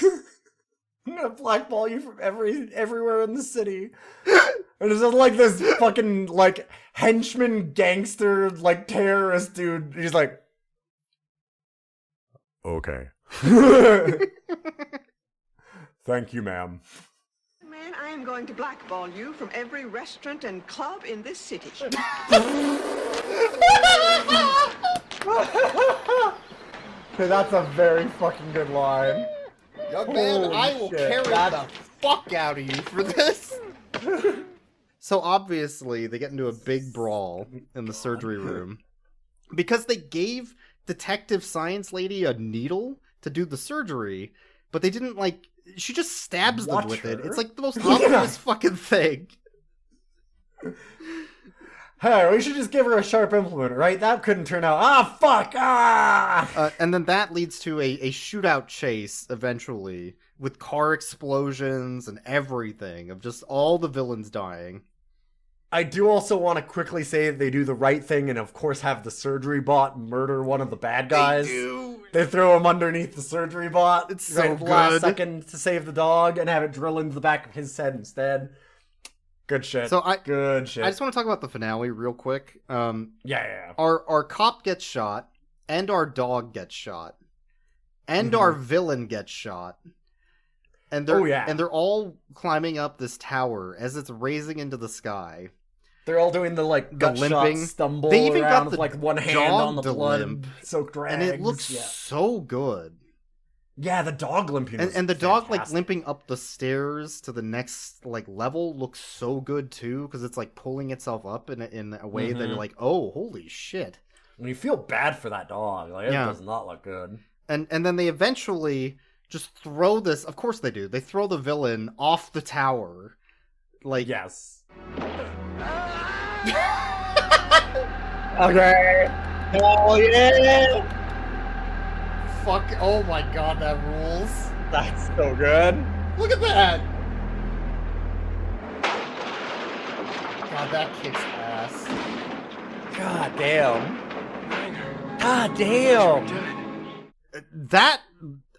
I'm gonna blackball you from everywhere in the city. And it's just like this fucking like henchman gangster like terrorist dude. He's like, okay. Thank you, ma'am. Man, I am going to blackball you from every restaurant and club in this city. Okay, that's a very fucking good line. Young man, I will carry the fuck out of you for this. So obviously they get into a big brawl in the surgery room because they gave Detective Science Lady a needle to do the surgery, but they didn't she just stabs them with it. It's like the most obvious fucking thing. Hey, we should just give her a sharp implement, right? That couldn't turn out. Ah, fuck! Ah! And then that leads to a shootout chase eventually with car explosions and everything of just all the villains dying. I do also want to quickly say they do the right thing and, of course, have the surgery bot murder one of the bad guys. They do. They throw him underneath the surgery bot. It's so right, good. Last second to save the dog and have it drill into the back of his head instead. Good shit. Good shit. I just want to talk about the finale real quick. Yeah. Our cop gets shot, and our dog gets shot, and our villain gets shot. And they're all climbing up this tower as it's raising into the sky. They're all doing the gut limping shot stumble. They even around got with the one hand on the blood limp, soaked rags, and it looks so good. Yeah, the dog limping, and the dog limping up the stairs to the next level looks so good too, because it's pulling itself up in a way that you're like, oh, holy shit. And you feel bad for that dog. It does not look good. And then they eventually just throw this. Of course they do. They throw the villain off the tower. Yes. Okay. Hell yeah! Fuck! Oh my god, that rules. That's so good. Look at that. God, that kicks ass. God damn. God damn. That,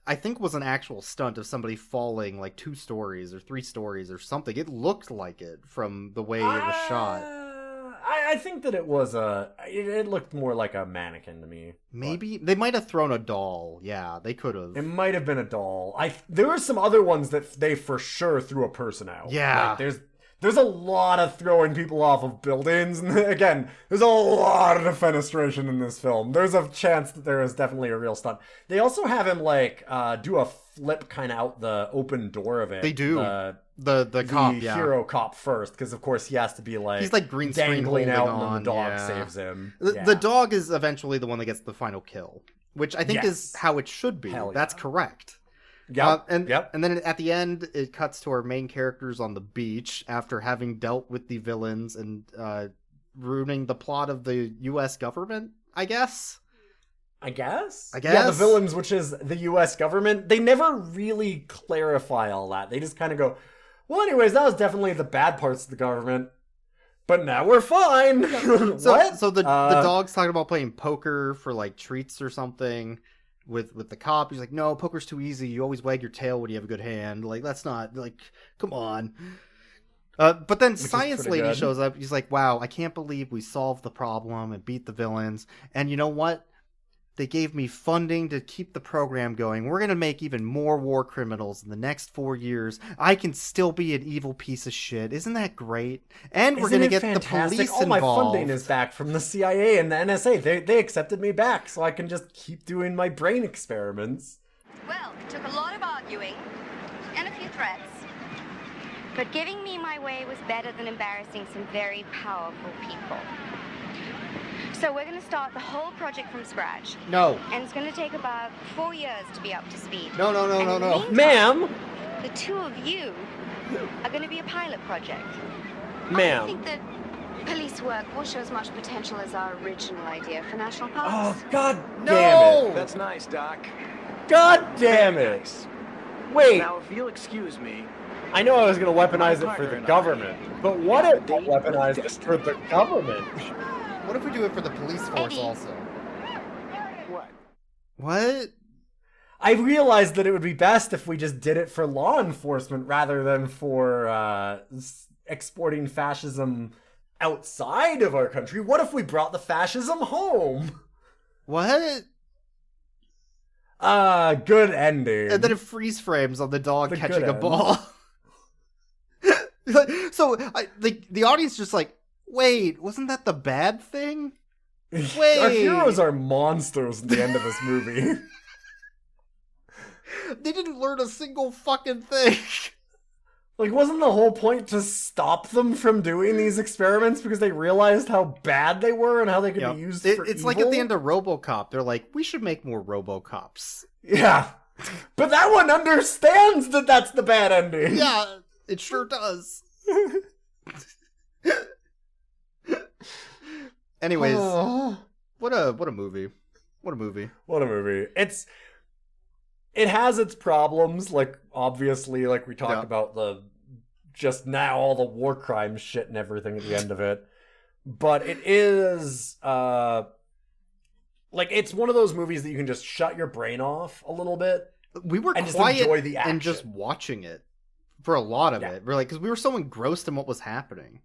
I think, was an actual stunt of somebody falling 2 stories or 3 stories or something. It looked like it from the way it was shot. I think that it was it looked more like a mannequin to me. Maybe they might have thrown a doll. Yeah, they could have. It might have been a doll. There were some other ones that they for sure threw a person out. Yeah. There's a lot of throwing people off of buildings, and again, there's a lot of defenestration in this film. There's a chance that there is definitely a real stunt. They also have him do a flip kind of out the open door of it. They do. The cop, yeah. Hero cop first, because of course he has to be he's green screen dangling out, on, and then the dog saves him. The dog is eventually the one that gets the final kill, which I think is how it should be. Hell yeah. That's correct. Yep. And then at the end, it cuts to our main characters on the beach after having dealt with the villains and ruining the plot of the U.S. government, I guess. Yeah, the villains, which is the U.S. government, they never really clarify all that. They just kind of go, well, anyways, that was definitely the bad parts of the government, but now we're fine. What? So the dog's talking about playing poker for treats or something with the cop. He's like, no, poker's too easy. You always wag your tail when you have a good hand. That's not, come on. But then Science Lady shows up. He's like, wow, I can't believe we solved the problem and beat the villains. And you know what? They gave me funding to keep the program going. We're going to make even more war criminals in the next 4 years. I can still be an evil piece of shit. Isn't that great? And we're going to get fantastic? The police involved. All my funding is back from the CIA and the NSA. They accepted me back, so I can just keep doing my brain experiments. Well, it took a lot of arguing and a few threats. But giving me my way was better than embarrassing some very powerful people. So we're going to start the whole project from scratch. No. And it's going to take about 4 years to be up to speed. No. Ma'am! The 2 of you are going to be a pilot project. Ma'am. I think that police work will show as much potential as our original idea for national parks. Oh, god damn it. That's nice, Doc. God damn it. Wait. Now, if you'll excuse me. I know I was going to weaponize it for the government, but what if I weaponize it for the government? What if we do it for the police force Eddie. also? What? I realized that it would be best if we just did it for law enforcement rather than for exporting fascism outside of our country. What if we brought the fascism home? What? Good ending. And then it freeze frames on the dog catching a ball. So the audience just wait, wasn't that the bad thing? Wait. Our heroes are monsters at the end of this movie. They didn't learn a single fucking thing. Like, wasn't the whole point to stop them from doing these experiments because they realized how bad they were and how they could be used for It's evil? like at the end of Robocop, they're like, we should make more Robocops. Yeah. But that one understands that that's the bad ending. Yeah, it sure does. Anyways, what a movie. What a movie. What a movie. It has its problems, like, obviously, like we talked about just now, all the war crimes shit and everything at the end of it. But it is, like, it's one of those movies that you can just shut your brain off a little bit. We were and quiet just enjoy the action. and just watching it for a lot of it. We're like, because we were so engrossed in what was happening.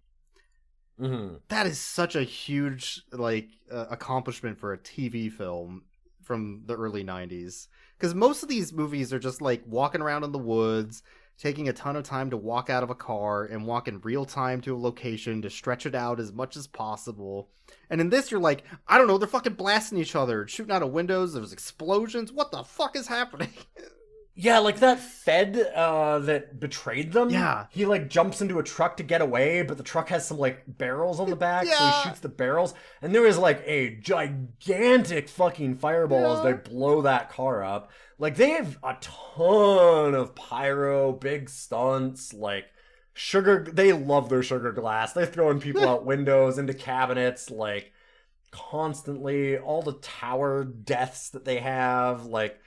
Mm-hmm. That is such a huge, like, accomplishment for a TV film from the early 90s. Because most of these movies are just like walking around in the woods, taking a ton of time to walk out of a car and walk in real time to a location to stretch it out as much as possible. And in this, you're like, I don't know, they're fucking blasting each other, shooting out of windows, there's explosions. What the fuck is happening? Yeah, like that Fed that betrayed them. Yeah. He, like, jumps into a truck to get away, but the truck has some, like, barrels on the back, so he shoots the barrels. And there is, like, a gigantic fucking fireball as they blow that car up. Like, they have a ton of pyro, big stunts, like, they love their sugar glass. They're throwing people out windows, into cabinets, like, constantly. All the tower deaths that they have, like,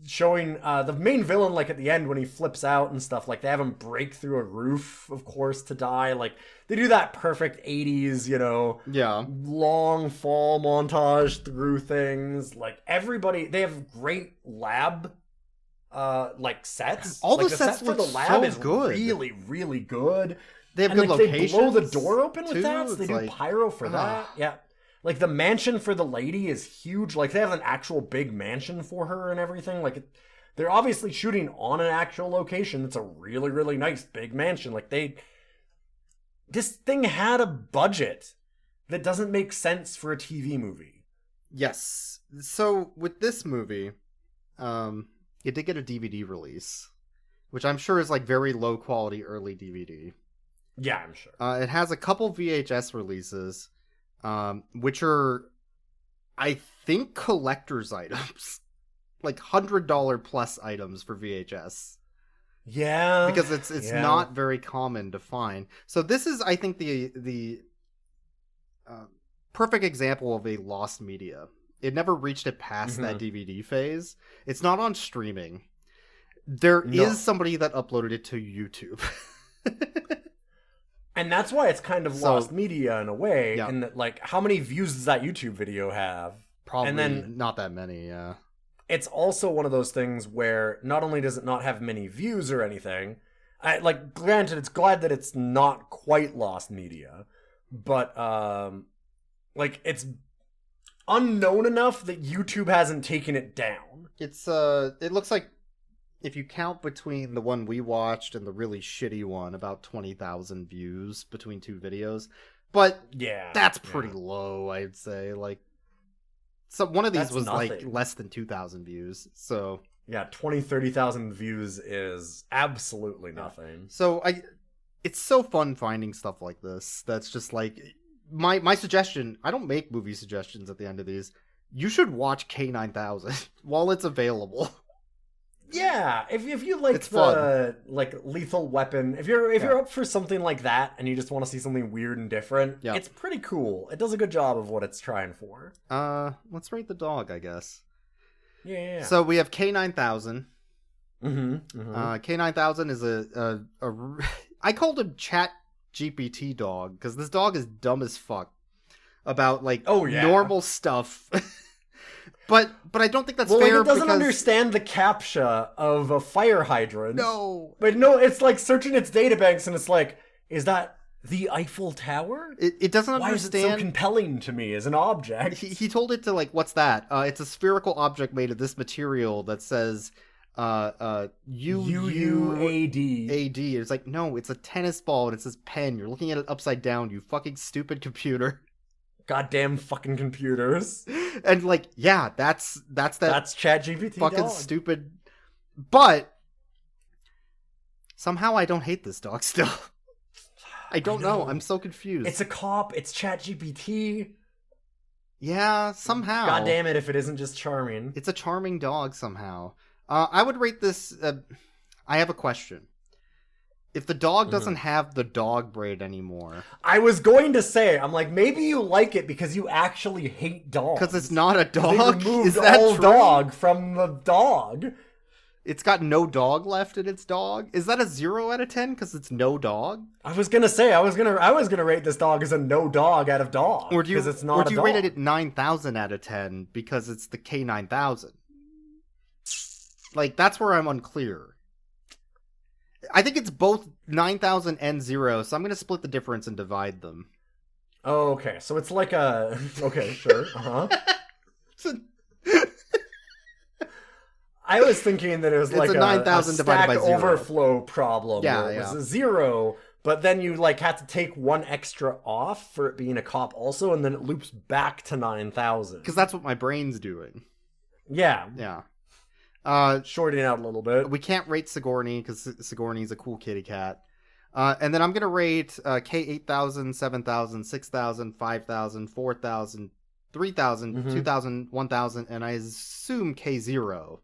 showing the main villain, like, at the end when he flips out and stuff, like, they have him break through a roof, of course, to die. Like, they do that perfect 80s, long fall montage through things. Like, everybody, they have great lab like sets. All like, the sets for look the lab so is good. really, really good. They have and, good like, locations. They blow the door open with too. that, so they It's do like, pyro for that. Yeah. Like, the mansion for the lady is huge. Like, they have an actual big mansion for her and everything. Like, they're obviously shooting on an actual location. It's a really, really nice big mansion. Like, this thing had a budget that doesn't make sense for a TV movie. Yes. So, with this movie, it did get a DVD release, which I'm sure is, like, very low quality early DVD. Yeah, I'm sure. It has a couple VHS releases, which are, I think, collector's items. Like $100 plus items for VHS. Yeah. Because it's not very common to find. So this is, I think, the perfect example of a lost media. It never reached it past that DVD phase. It's not on streaming. There is somebody that uploaded it to YouTube. And that's why it's kind of lost media in a way. And that, like, how many views does that YouTube video have? Probably and then, not that many, yeah. It's also one of those things where not only does it not have many views or anything, granted, it's glad that it's not quite lost media, but, like, it's unknown enough that YouTube hasn't taken it down. It looks like, if you count between the one we watched and the really shitty one, about 20,000 views between two videos. But that's pretty low, I'd say. Like, so one of these was nothing. Like less than 2,000 views. So yeah, 30,000 views is absolutely nothing. So it's so fun finding stuff like this. That's just like my suggestion. I don't make movie suggestions at the end of these. You should watch K-9000 while it's available. Yeah, if you like like Lethal Weapon, if you're up for something like that and you just want to see something weird and different, it's pretty cool. It does a good job of what it's trying for. Let's rate the dog, I guess. Yeah. So we have K-9000. Mm-hmm. K-9000 is a I called him Chat GPT dog because this dog is dumb as fuck about like normal stuff. But I don't think that's fair. He doesn't understand the CAPTCHA of a fire hydrant. No. But no, it's like searching its databanks and it's like, is that the Eiffel Tower? It doesn't understand. Why is it so compelling to me as an object? He told it to, like, what's that? It's a spherical object made of this material that says UUAD. It's like, no, it's a tennis ball and it says pen. You're looking at it upside down, you fucking stupid computer. Goddamn fucking computers. And like, yeah, that's ChatGPT fucking dog. stupid. But Somehow I don't hate this dog still. I don't know. I'm so confused. It's a cop. It's ChatGPT. Yeah, somehow. God damn it if it isn't just charming. It's a charming dog somehow. I would rate this... I have a question. If the dog doesn't have the dog braid anymore... I was going to say, I'm like, maybe you like it because you actually hate dogs. Because it's not a dog? They removed Is that all true? dog from the dog. It's got no dog left in its dog? Is that a 0 out of 10 because it's no dog? I was gonna say I was gonna rate this dog as a no dog out of dog. Or do you, it's not rate it 9,000 out of 10 because it's the K-9000? Like, that's where I'm unclear. I think it's both 9,000 and 0, so I'm gonna split the difference and divide them. Oh, okay. So it's like a... Okay, sure. I was thinking that it was like a 9,000 stack divided by 0. overflow problem. Yeah, where it was a 0, but then you like had to take one extra off for it being a cop also, and then it loops back to 9,000. Because that's what my brain's doing. Yeah. Yeah. Shorting out a little bit. We can't rate Sigourney because Sigourney's a cool kitty cat. And then I'm going to rate K-8000, 7,000, 6,000, 5,000, 4,000, 3,000, 2,000, 1,000, and I assume K0.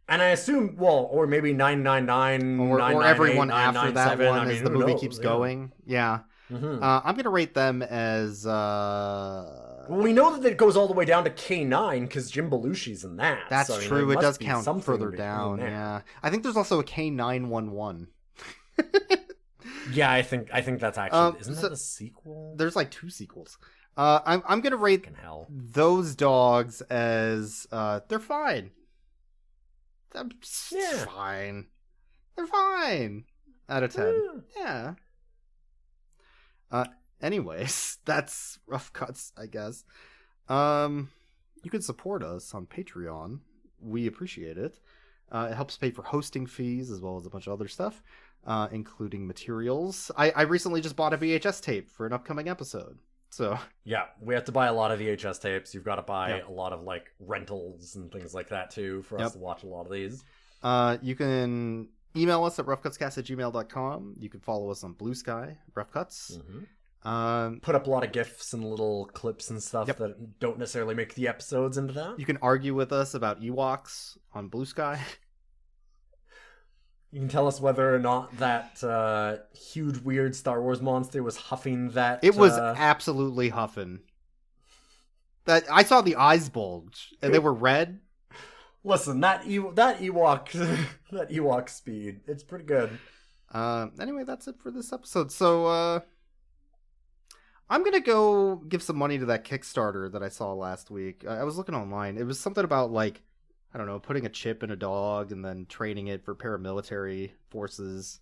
And I assume, well, or maybe 999, or everyone after that one I mean, as the movie keeps going. Yeah. I'm going to rate them as... Well, we know that it goes all the way down to K9 because Jim Belushi's in that. That's so, true. It does count further in down. there. Yeah. I think there's also a K911. Yeah, I think that's actually... Isn't that the sequel? There's like 2 sequels. I'm going to rate those dogs as... they're fine. Fine. They're fine. Out of 10. Yeah. Anyways, that's Rough Cuts, I guess. You can support us on Patreon. We appreciate it. It helps pay for hosting fees as well as a bunch of other stuff, including materials. I recently just bought a VHS tape for an upcoming episode. So yeah, we have to buy a lot of VHS tapes. You've got to buy a lot of like rentals and things like that too for us to watch a lot of these. You can email us at roughcutscast@gmail.com. You can follow us on Blue Sky, Rough Cuts. Put up a lot of GIFs and little clips and stuff that don't necessarily make the episodes into that. You can argue with us about Ewoks on Blue Sky. You can tell us whether or not that huge, weird Star Wars monster was huffing that... It was absolutely huffing. That I saw the eyes bulge, and they were red. Listen, that Ewok speed, it's pretty good. Anyway, that's it for this episode. So, I'm gonna go give some money to that Kickstarter that I saw last week. I was looking online. It was something about, like, I don't know, putting a chip in a dog and then training it for paramilitary forces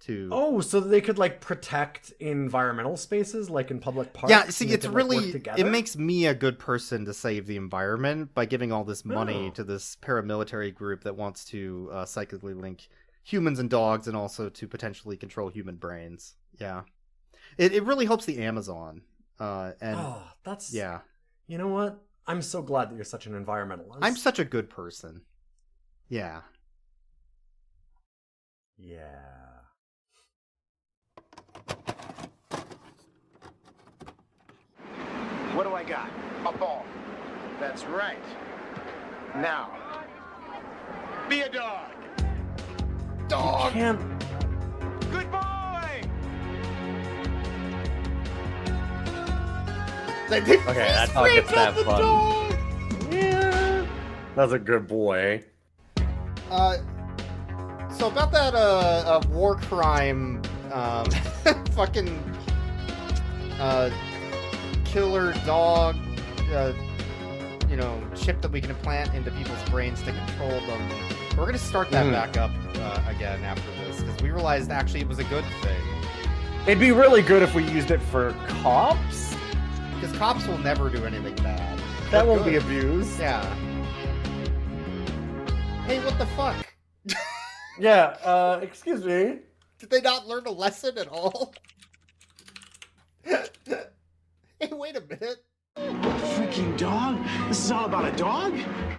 to... Oh, so they could, like, protect environmental spaces, like in public parks? Yeah, see, it's could, really... Like, it makes me a good person to save the environment by giving all this money to this paramilitary group that wants to psychically link humans and dogs and also to potentially control human brains. Yeah. It really helps the Amazon. That's... Yeah. You know what? I'm so glad that you're such an environmentalist. I'm such a good person. Yeah. Yeah. What do I got? A ball. That's right. Now, be a dog. Dog. You can't... Good boy. Okay, that dog gets to have fun. Yeah. That's a good boy. So about that war crime fucking killer dog chip that we can implant into people's brains to control them. We're gonna start that back up again after this because we realized actually it was a good thing. It'd be really good if we used it for cops. Because cops will never do anything bad. That won't be abused. Yeah. Hey, what the fuck? Yeah, excuse me. Did they not learn a lesson at all? Hey, wait a minute. Freaking dog? This is all about a dog?